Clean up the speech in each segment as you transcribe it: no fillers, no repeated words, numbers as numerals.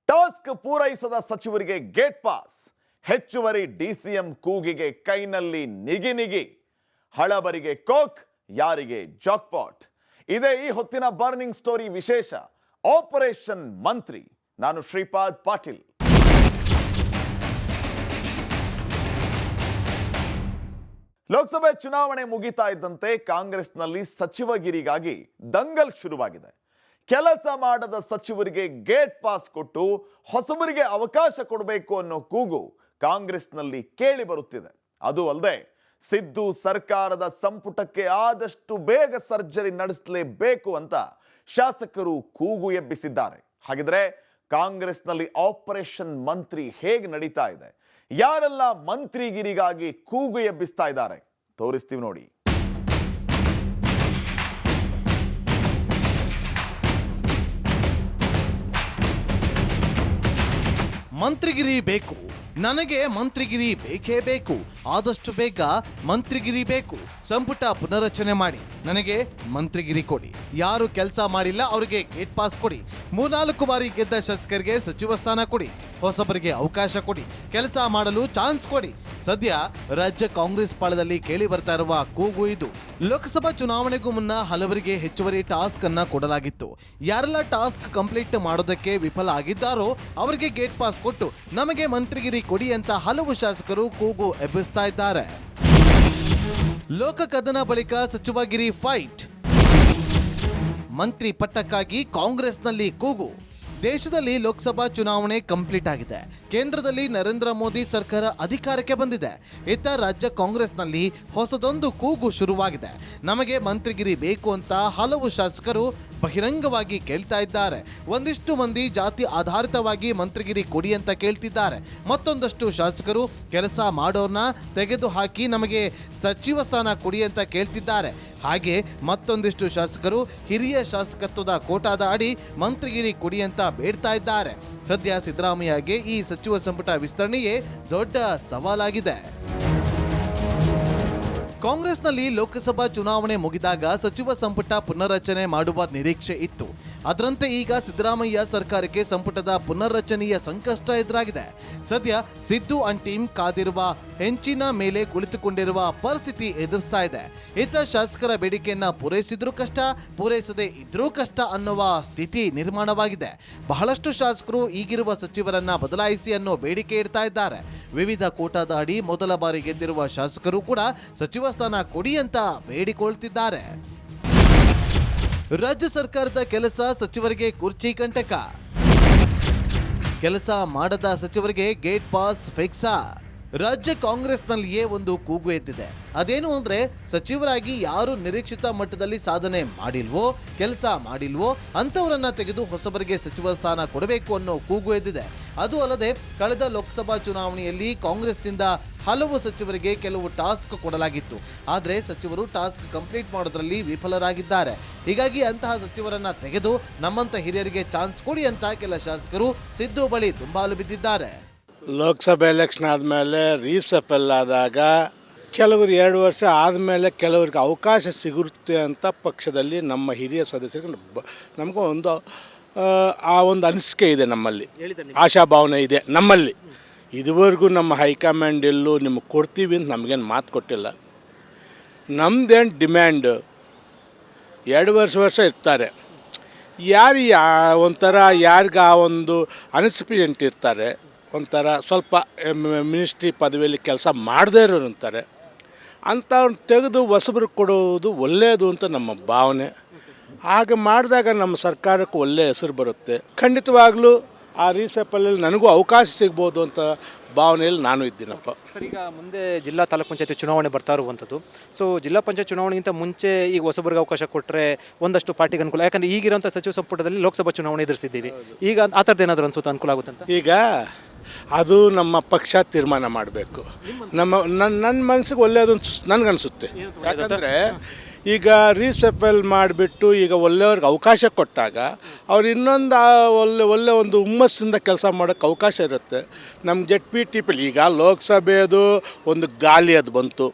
Task ಪೂರೈಸದ ಸಚಿವರಿಗೆ gate pass. ಹೆಚ್ಚುವರಿ DCM ಕೂಗಿಗೆ ಕೈನಲ್ಲಿ ನಿಗಿ. ಹಳಬರಿಗೆ ಕೋಕ್, ಯಾರಿಗೆ ಜಾಕ್ಪಾಟ್. ಇದೇ ಈ ಹೊತ್ತಿನ ಬರ್ನಿಂಗ್ ಸ್ಟೋರಿ ವಿಶೇಷ. ಆಪರೇಷನ್ ಮಂತ್ರಿ. ನಾನು ಶ್ರೀಪಾದ್ ಪಾಟೀಲ್. ಲೋಕಸಭೆ ಚುನಾವಣೆ ಮುಗಿತಾ ಇದ್ದಂತೆ ಕಾಂಗ್ರೆಸ್ನಲ್ಲಿ ಸಚಿವಗಿರಿಗಾಗಿ ದಂಗಲ್ ಶುರುವಾಗಿದೆ. ಕೆಲಸ ಮಾಡದ ಸಚಿವರಿಗೆ ಗೇಟ್ ಪಾಸ್ ಕೊಟ್ಟು ಹೊಸಬರಿಗೆ ಅವಕಾಶ ಕೊಡಬೇಕು ಅನ್ನೋ ಕೂಗು ಕಾಂಗ್ರೆಸ್ನಲ್ಲಿ ಕೇಳಿ ಬರುತ್ತಿದೆ. ಅದು ಅಲ್ಲದೆ ಸಿದ್ದು ಸರ್ಕಾರದ ಸಂಪುಟಕ್ಕೆ ಆದಷ್ಟು ಬೇಗ ಸರ್ಜರಿ ನಡೆಸಲೇಬೇಕು ಅಂತ ಶಾಸಕರು ಕೂಗು ಎಬ್ಬಿಸಿದ್ದಾರೆ. ಹಾಗಿದ್ರೆ ಕಾಂಗ್ರೆಸ್ನಲ್ಲಿ ಆಪರೇಷನ್ ಮಂತ್ರಿ ಹೇಗೆ ನಡೀತಾ ಇದೆ? ಯಾರೆಲ್ಲ ಮಂತ್ರಿಗಿರಿಗಾಗಿ ಕೂಗು ಎಬ್ಬಿಸ್ತಾ ಇದ್ದಾರೆ ತೋರಿಸ್ತೀವಿ ನೋಡಿ. ಮಂತ್ರಿಗಿರಿ ಬೇಕು, ನನಗೆ ಮಂತ್ರಿಗಿರಿ ಬೇಕೇ ಬೇಕು, ಆದಷ್ಟು ಬೇಗ ಮಂತ್ರಿಗಿರಿ ಬೇಕು. ಸಂಪುಟ ಪುನರಚನೆ ಮಾಡಿ, ನನಗೆ ಮಂತ್ರಿಗಿರಿ ಕೊಡಿ. ಯಾರು ಕೆಲಸ ಮಾಡಿಲ್ಲ ಅವರಿಗೆ ಗೇಟ್ ಪಾಸ್ ಕೊಡಿ. 3-4 ಬಾರಿ ಗೆದ್ದ ಶಾಸಕರಿಗೆ ಸಚಿವ ಸ್ಥಾನ ಕೊಡಿ. ಹೊಸಬರಿಗೆ ಅವಕಾಶ ಕೊಡಿ. ಕೆಲಸ ಮಾಡಲು ಚಾನ್ಸ್ ಕೊಡಿ. ಸದ್ಯ ರಾಜ್ಯ ಕಾಂಗ್ರೆಸ್ ಪಾಳದಲ್ಲಿ ಕೇಳಿ ಬರ್ತಾ ಇರುವ ಕೂಗು ಇದು. ಲೋಕಸಭಾ ಚುನಾವಣೆಗೂ ಮುನ್ನ ಹಲವರಿಗೆ ಹೆಚ್ಚುವರಿ ಟಾಸ್ಕ್ ಅನ್ನ ಕೊಡಲಾಗಿತ್ತು. ಯಾರೆಲ್ಲ ಟಾಸ್ಕ್ ಕಂಪ್ಲೀಟ್ ಮಾಡೋದಕ್ಕೆ ವಿಫಲ ಆಗಿದ್ದಾರೋ ಅವರಿಗೆ ಗೇಟ್ ಪಾಸ್ ಕೊಟ್ಟು ನಮಗೆ ಮಂತ್ರಿಗಿರಿ ಕೊಡಿ ಅಂತ ಹಲವು ಶಾಸಕರು ಕೂಗು ಎಬ್ಬಿಸ್ತಾ ಇದ್ದಾರೆ. ಲೋಕ ಕದನ ಬಳಿಕ ಸಚಿವಗಿರಿ ಫೈಟ್. ಮಂತ್ರಿ ಪಟ್ಟಕ್ಕಾಗಿ ಕಾಂಗ್ರೆಸ್ನಲ್ಲಿ ಕೂಗು. ದೇಶದಲ್ಲಿ ಲೋಕಸಭಾ ಚುನಾವಣೆ ಕಂಪ್ಲೀಟ್ ಆಗಿದೆ. ಕೇಂದ್ರದಲ್ಲಿ ನರೇಂದ್ರ ಮೋದಿ ಸರ್ಕಾರ ಅಧಿಕಾರಕ್ಕೆ ಬಂದಿದೆ. ಇತ್ತ ರಾಜ್ಯ ಕಾಂಗ್ರೆಸ್ನಲ್ಲಿ ಹೊಸದೊಂದು ಕೂಗು ಶುರುವಾಗಿದೆ. ನಮಗೆ ಮಂತ್ರಿಗಿರಿ ಬೇಕು ಅಂತ ಹಲವು ಶಾಸಕರು ಬಹಿರಂಗವಾಗಿ ಕೇಳ್ತಾ ಇದ್ದಾರೆ. ಒಂದಿಷ್ಟು ಮಂದಿ ಜಾತಿ ಆಧಾರಿತವಾಗಿ ಮಂತ್ರಿಗಿರಿ ಕೊಡಿ ಅಂತ ಕೇಳ್ತಿದ್ದಾರೆ. ಮತ್ತೊಂದಷ್ಟು ಶಾಸಕರು ಕೆಲಸ ಮಾಡೋರ್ನ ತೆಗೆದು ಹಾಕಿ ನಮಗೆ ಸಚಿವ ಸ್ಥಾನ ಕೊಡಿ ಅಂತ ಕೇಳ್ತಿದ್ದಾರೆ. ಹಾಗೆ ಮತ್ತೊಂದಿಷ್ಟು ಶಾಸಕರು ಹಿರಿಯ ಶಾಸಕತ್ವದ ಕೋಟಾದ ಅಡಿ ಮಂತ್ರಿಗಿರಿ ಕೊಡಿ ಅಂತ ಬೇಡ್ತಾ ಇದ್ದಾರೆ. ಸದ್ಯ ಸಿದ್ದರಾಮಯ್ಯಗೆ ಈ ಸಚಿವ ಸಂಪುಟ ವಿಸ್ತರಣೆಯೇ ದೊಡ್ಡ ಸವಾಲಾಗಿದೆ. ಕಾಂಗ್ರೆಸ್ನಲ್ಲಿ ಲೋಕಸಭಾ ಚುನಾವಣೆ ಮುಗಿದಾಗ ಸಚಿವ ಸಂಪುಟ ಪುನರ್ರಚನೆ ಮಾಡುವ ನಿರೀಕ್ಷೆ ಇತ್ತು. ಅದರಂತೆ ಈಗ ಸಿದ್ದರಾಮಯ್ಯ ಸರ್ಕಾರಕ್ಕೆ ಸಂಪುಟದ ಪುನರ್ರಚನೆಯ ಸಂಕಷ್ಟ ಎದುರಾಗಿದೆ. ಸದ್ಯ ಸಿದ್ದು ಅಂಡ್ ಟೀಮ್ ಕಾದಿರುವ ಹೆಂಚಿನ ಮೇಲೆ ಕುಳಿತುಕೊಂಡಿರುವ ಪರಿಸ್ಥಿತಿ ಎದುರಿಸ್ತಾ ಇದೆ. ಇತ್ತ ಶಾಸಕರ ಬೇಡಿಕೆಯನ್ನ ಪೂರೈಸಿದ್ರೂ ಕಷ್ಟ, ಪೂರೈಸದೇ ಇದ್ರೂ ಕಷ್ಟ ಅನ್ನುವ ಸ್ಥಿತಿ ನಿರ್ಮಾಣವಾಗಿದೆ. ಬಹಳಷ್ಟು ಶಾಸಕರು ಈಗಿರುವ ಸಚಿವರನ್ನ ಬದಲಾಯಿಸಿ ಅನ್ನೋ ಬೇಡಿಕೆ ಇಡ್ತಾ ಇದ್ದಾರೆ. ವಿವಿಧ ಕೋಟಾದ ಅಡಿ ಮೊದಲ ಬಾರಿ ಗೆದ್ದಿರುವ ಶಾಸಕರು ಕೂಡ ಸಚಿವ ಸ್ಥಾನ ಕೊಡಿ ಅಂತ ಬೇಡಿಕೊಳ್ತಿದ್ದಾರೆ. ರಾಜ್ಯ ಸರ್ಕಾರದ ಕೆಲಸ ಸಚಿವರಿಗೆ ಕುರ್ಚಿ ಕಂಟಕ. ಕೆಲಸ ಮಾಡದ ಸಚಿವರಿಗೆ ಗೇಟ್ ಪಾಸ್ ಫಿಕ್ಸಾ? ರಾಜ್ಯ ಕಾಂಗ್ರೆಸ್ನಲ್ಲಿಯೇ ಒಂದು ಕೂಗು ಎದ್ದಿದೆ. ಅದೇನು ಅಂದ್ರೆ, ಸಚಿವರಾಗಿ ಯಾರು ನಿರೀಕ್ಷಿತ ಮಟ್ಟದಲ್ಲಿ ಸಾಧನೆ ಮಾಡಿಲ್ವೋ, ಕೆಲಸ ಮಾಡಿಲ್ವೋ ಅಂತವರನ್ನ ತೆಗೆದು ಹೊಸಬರಿಗೆ ಸಚಿವ ಸ್ಥಾನ ಕೊಡಬೇಕು ಅನ್ನೋ ಕೂಗು ಎದ್ದಿದೆ. ಅದು ಅಲ್ಲದೆ ಕಳೆದ ಲೋಕಸಭಾ ಚುನಾವಣೆಯಲ್ಲಿ ಕಾಂಗ್ರೆಸ್ನಿಂದ ಹಲವು ಸಚಿವರಿಗೆ ಕೆಲವು ಟಾಸ್ಕ್ ಕೊಡಲಾಗಿತ್ತು. ಆದರೆ ಸಚಿವರು ಟಾಸ್ಕ್ ಕಂಪ್ಲೀಟ್ ಮಾಡೋದ್ರಲ್ಲಿ ವಿಫಲರಾಗಿದ್ದಾರೆ. ಹೀಗಾಗಿ ಅಂತಹ ಸಚಿವರನ್ನ ತೆಗೆದು ನಮ್ಮಂತ ಹಿರಿಯರಿಗೆ ಚಾನ್ಸ್ ಕೊಡಿ ಅಂತ ಕೆಲ ಶಾಸಕರು ಸಿದ್ದು ಬಳಿ ದುಂಬಾಲು ಬಿದ್ದಿದ್ದಾರೆ. ಲೋಕಸಭೆ ಎಲೆಕ್ಷನ್ ಆದಮೇಲೆ ರೀಸಫಲ್ ಆದಾಗ ಕೆಲವರು 2 ವರ್ಷ ಆದಮೇಲೆ ಕೆಲವರಿಗೆ ಅವಕಾಶ ಸಿಗುತ್ತೆ ಅಂತ ಪಕ್ಷದಲ್ಲಿ ನಮ್ಮ ಹಿರಿಯ ಸದಸ್ಯರಿಗೆ ನಮಗೂ ಒಂದು ಅನಿಸಿಕೆ ಇದೆ. ನಮ್ಮಲ್ಲಿ ಆಶಾಭಾವನೆ ಇದೆ ನಮ್ಮಲ್ಲಿ. ಇದುವರೆಗೂ ನಮ್ಮ ಹೈಕಮಾಂಡ್ ಎಲ್ಲೂ ನಿಮಗೆ ಕೊಡ್ತೀವಿ ಅಂತ ನಮಗೇನು ಮಾತು ಕೊಟ್ಟಿಲ್ಲ. ನಮ್ಮದೇನು ಡಿಮ್ಯಾಂಡ್ 2 ವರ್ಷ ಇರ್ತಾರೆ. ಒಂಥರ ಯಾರಿಗೆ ಆ ಒಂದು ಅನ್ಎಕ್ಸ್ಪೀರಿಯೆಂಟ್ ಇರ್ತಾರೆ, ಒಂಥರ ಸ್ವಲ್ಪ ಮಿನಿಸ್ಟ್ರಿ ಪದವಿಯಲ್ಲಿ ಕೆಲಸ ಮಾಡದೇ ಇರೋರು ಅಂತಾರೆ, ಅಂಥವ್ರನ್ನ ತೆಗೆದು ಹೊಸಬ್ರಿಗೆ ಕೊಡೋದು ಒಳ್ಳೆಯದು ಅಂತ ನಮ್ಮ ಭಾವನೆ. ಹಾಗೆ ಮಾಡಿದಾಗ ನಮ್ಮ ಸರ್ಕಾರಕ್ಕೆ ಒಳ್ಳೆಯ ಹೆಸರು ಬರುತ್ತೆ. ಖಂಡಿತವಾಗ್ಲೂ ಆ ರೀಸೆಪಲ್ಲಿ ನನಗೂ ಅವಕಾಶ ಸಿಗ್ಬೋದು ಅಂತ ಭಾವನೆಯಲ್ಲಿ ನಾನು ಇದ್ದೀನಪ್ಪ. ಸರ್, ಈಗ ಮುಂದೆ ಜಿಲ್ಲಾ ತಾಲೂಕು ಪಂಚಾಯತಿ ಚುನಾವಣೆ ಬರ್ತಾ ಇರುವಂಥದ್ದು. ಸೊ ಜಿಲ್ಲಾ ಪಂಚಾಯತ್ ಚುನಾವಣೆಗಿಂತ ಮುಂಚೆ ಈಗ ಹೊಸಬರಿಗೆ ಅವಕಾಶ ಕೊಟ್ಟರೆ ಒಂದಷ್ಟು ಪಾರ್ಟಿಗೆ ಅನುಕೂಲ. ಯಾಕಂದರೆ ಈಗಿರೋಂಥ ಸಚಿವ ಸಂಪುಟದಲ್ಲಿ ಲೋಕಸಭಾ ಚುನಾವಣೆ ಎದುರಿಸಿದ್ದೀವಿ. ಈಗ ಆ ಥರದ್ದು ಏನಾದರೂ ಅನ್ಸುತ್ತೆ ಅನುಕೂಲ ಆಗುತ್ತೆ ಅಂತ? ಈಗ ಅದು ನಮ್ಮ ಪಕ್ಷ ತೀರ್ಮಾನ ಮಾಡಬೇಕು. ನನ್ನ ಮನಸ್ಸಿಗೆ ಒಳ್ಳೆಯದು ನನಗನ್ಸುತ್ತೆ. ಯಾಕಂದರೆ ಈಗ ರೀಸೆಫಲ್ ಮಾಡಿಬಿಟ್ಟು ಈಗ ಒಳ್ಳೆಯವ್ರಿಗೆ ಅವಕಾಶ ಕೊಟ್ಟಾಗ ಅವ್ರು ಇನ್ನೊಂದು ಒಳ್ಳೆ ಒಂದು ಹುಮ್ಮಸ್ಸಿಂದ ಕೆಲಸ ಮಾಡೋಕ್ಕೆ ಅವಕಾಶ ಇರುತ್ತೆ. ನಮ್ಮ ZP TP ಈಗ ಲೋಕಸಭೆಯದು ಒಂದು ಗಾಳಿ ಅದು ಬಂತು,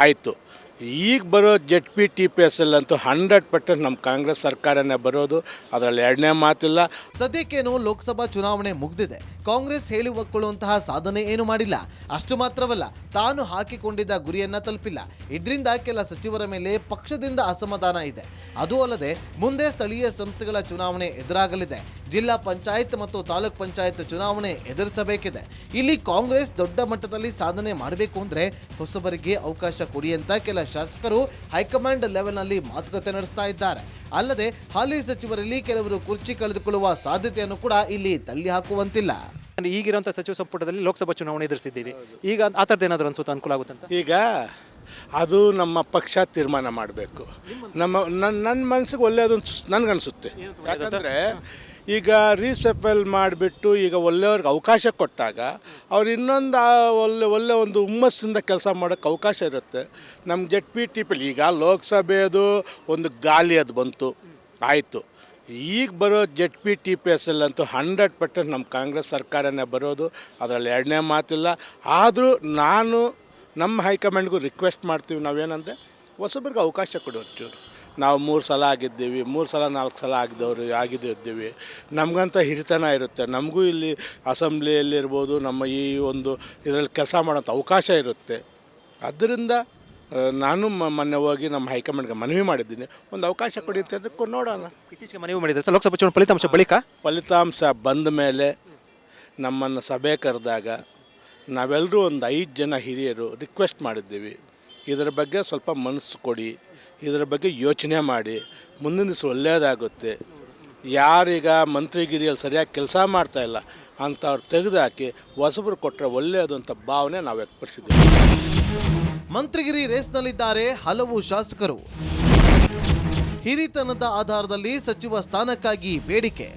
ಆಯಿತು. ಈಗ ಬರೋ ZPTPS ಅಂತೂ 100% ನಮ್ಮ ಕಾಂಗ್ರೆಸ್ ಸರ್ಕಾರನೇ ಬರೋದು, ಅದರಲ್ಲಿ ಎರಡನೇ ಮಾತಿಲ್ಲ. ಸದ್ಯಕ್ಕೇನು ಲೋಕಸಭಾ ಚುನಾವಣೆ ಮುಗ್ದಿದೆ. ಕಾಂಗ್ರೆಸ್ ಹೇಳಿಕೊಳ್ಳುವಂತಹ ಸಾಧನೆ ಏನು ಮಾಡಿಲ್ಲ. ಅಷ್ಟು ಮಾತ್ರವಲ್ಲ, ತಾನು ಹಾಕಿಕೊಂಡಿದ್ದ ಗುರಿಯನ್ನ ತಲುಪಿಲ್ಲ. ಇದರಿಂದ ಕೆಲ ಸಚಿವರ ಮೇಲೆ ಪಕ್ಷದಿಂದ ಅಸಮಾಧಾನ ಇದೆ. ಅದೂ ಅಲ್ಲದೆ ಮುಂದೆ ಸ್ಥಳೀಯ ಸಂಸ್ಥೆಗಳ ಚುನಾವಣೆ ಎದುರಾಗಲಿದೆ. ಜಿಲ್ಲಾ ಪಂಚಾಯತ್ ಮತ್ತು ತಾಲೂಕ್ ಪಂಚಾಯತ್ ಚುನಾವಣೆ ಎದುರಿಸಬೇಕಿದೆ. ಇಲ್ಲಿ ಕಾಂಗ್ರೆಸ್ ದೊಡ್ಡ ಮಟ್ಟದಲ್ಲಿ ಸಾಧನೆ ಮಾಡಬೇಕು ಅಂದ್ರೆ ಹೊಸಬರಿಗೆ ಅವಕಾಶ ಕೊಡಿ ಅಂತ ಕೆಲ ಶಾಸಕರು ಹೈಕಮಾಂಡ್ ಲೆವೆಲ್ನಲ್ಲಿ ಮಾತುಕತೆ ನಡೆಸ್ತಾ ಇದ್ದಾರೆ. ಅಲ್ಲದೆ ಹಾಲಿ ಸಚಿವರಲ್ಲಿ ಕೆಲವರು ಕುರ್ಚಿ ಕಳೆದುಕೊಳ್ಳುವ ಸಾಧ್ಯತೆಯನ್ನು ಕೂಡ ಇಲ್ಲಿ ತಳ್ಳಿ ಹಾಕುವಂತಿಲ್ಲ. ಈಗಿರುವಂಥ ಸಚಿವ ಸಂಪುಟದಲ್ಲಿ ಲೋಕಸಭಾ ಚುನಾವಣೆ ಎದುರಿಸಿದ್ದೀವಿ. ಈಗ ಆ ಥರದ್ದು ಏನಾದರೂ ಅನ್ಸುತ್ತೆ, ಅನುಕೂಲ ಆಗುತ್ತೆ ಅಂತ? ಈಗ ಅದು ನಮ್ಮ ಪಕ್ಷ ತೀರ್ಮಾನ ಮಾಡಬೇಕು. ನನ್ನ ಮನಸ್ಸಿಗೆ ಒಳ್ಳೆಯದು ನನಗನ್ಸುತ್ತೆ. ಯಾಕಂದರೆ ಈಗ ರೀಸೆಫಲ್ ಮಾಡಿಬಿಟ್ಟು ಈಗ ಒಳ್ಳೆಯವ್ರಿಗೆ ಅವಕಾಶ ಕೊಟ್ಟಾಗ ಅವ್ರು ಇನ್ನೊಂದು ಒಳ್ಳೆ ಒಂದು ಹುಮ್ಮಸ್ಸಿಂದ ಕೆಲಸ ಮಾಡೋಕ್ಕೆ ಅವಕಾಶ ಇರುತ್ತೆ. ನಮ್ಮ ZPTP ಈಗ ಲೋಕಸಭೆಯದು ಒಂದು ಗಾಳಿ ಅದು ಬಂತು, ಆಯಿತು. ಈಗ ಬರೋ ZPTPS ಅಂತೂ 100% ನಮ್ಮ ಕಾಂಗ್ರೆಸ್ ಸರ್ಕಾರನೇ ಬರೋದು, ಅದರಲ್ಲಿ ಎರಡನೇ ಮಾತಿಲ್ಲ. ಆದರೂ ನಮ್ಮ ಹೈಕಮಾಂಡ್ಗೂ ರಿಕ್ವೆಸ್ಟ್ ಮಾಡ್ತೀವಿ, ನಾವೇನಂದರೆ ಹೊಸಬ್ರಿಗೆ ಅವಕಾಶ ಕೊಡಿ ಒಂಚೂರು. ನಾವು 3 ಸಲ ಆಗಿದ್ದೀವಿ, 3 ಸಲ 4 ಸಲ ಆಗಿದ್ದೀವಿ. ನಮಗಂತ ಹಿರಿತನ ಇರುತ್ತೆ, ನಮಗೂ ಇಲ್ಲಿ ಅಸೆಂಬ್ಲಿಯಲ್ಲಿರ್ಬೋದು, ನಮ್ಮ ಈ ಒಂದು ಇದರಲ್ಲಿ ಕೆಲಸ ಮಾಡೋಂಥ ಅವಕಾಶ ಇರುತ್ತೆ. ಆದ್ದರಿಂದ ನಾನು ಮೊನ್ನೆ ಹೋಗಿ ನಮ್ಮ ಹೈಕಮಾಂಡ್ಗೆ ಮನವಿ ಮಾಡಿದ್ದೀನಿ, ಒಂದು ಅವಕಾಶ ಕೊಡಿ ಅಂತ ಅದಕ್ಕೆ ನೋಡೋಣ. ಇತ್ತೀಚೆಗೆ ಮನವಿ ಮಾಡಿದ್ದಾರೆ ಸರ್ ಲೋಕಸಭಾ ಚುನಾವಣೆ ಫಲಿತಾಂಶ ಬಂದ ಮೇಲೆ ನಮ್ಮನ್ನು ಸಭೆ ಕರೆದಾಗ ನಾವೆಲ್ಲರೂ ಒಂದು 5 ಜನ ಹಿರಿಯರು ರಿಕ್ವೆಸ್ಟ್ ಮಾಡಿದ್ದೀವಿ, ಇದರ ಬಗ್ಗೆ ಸ್ವಲ್ಪ ಮನಸ್ಸು ಕೊಡಿ, ಇದರ ಬಗ್ಗೆ ಯೋಚನೆ ಮಾಡಿ, ಮುಂದಿನ ದಿವಸ ಒಳ್ಳೆಯದಾಗುತ್ತೆ. ಯಾರೀಗ ಮಂತ್ರಿಗಿರಿಯಲ್ಲಿ ಸರಿಯಾಗಿ ಕೆಲಸ ಮಾಡ್ತಾಯಿಲ್ಲ ಅಂಥವ್ರು ತೆಗೆದುಹಾಕಿ ಹೊಸಬರು ಕೊಟ್ಟರೆ ಒಳ್ಳೆಯದು ಅಂತ ಭಾವನೆ ನಾವು ವ್ಯಕ್ತಪಡಿಸಿದ್ದೀವಿ. ಮಂತ್ರಿಗಿರಿ ರೇಸ್ನಲ್ಲಿದ್ದಾರೆ ಹಲವು ಶಾಸಕರು. ಹಿರಿತನದ ಆಧಾರದಲ್ಲಿ ಸಚಿವ ಸ್ಥಾನಕ್ಕಾಗಿ ಬೇಡಿಕೆ.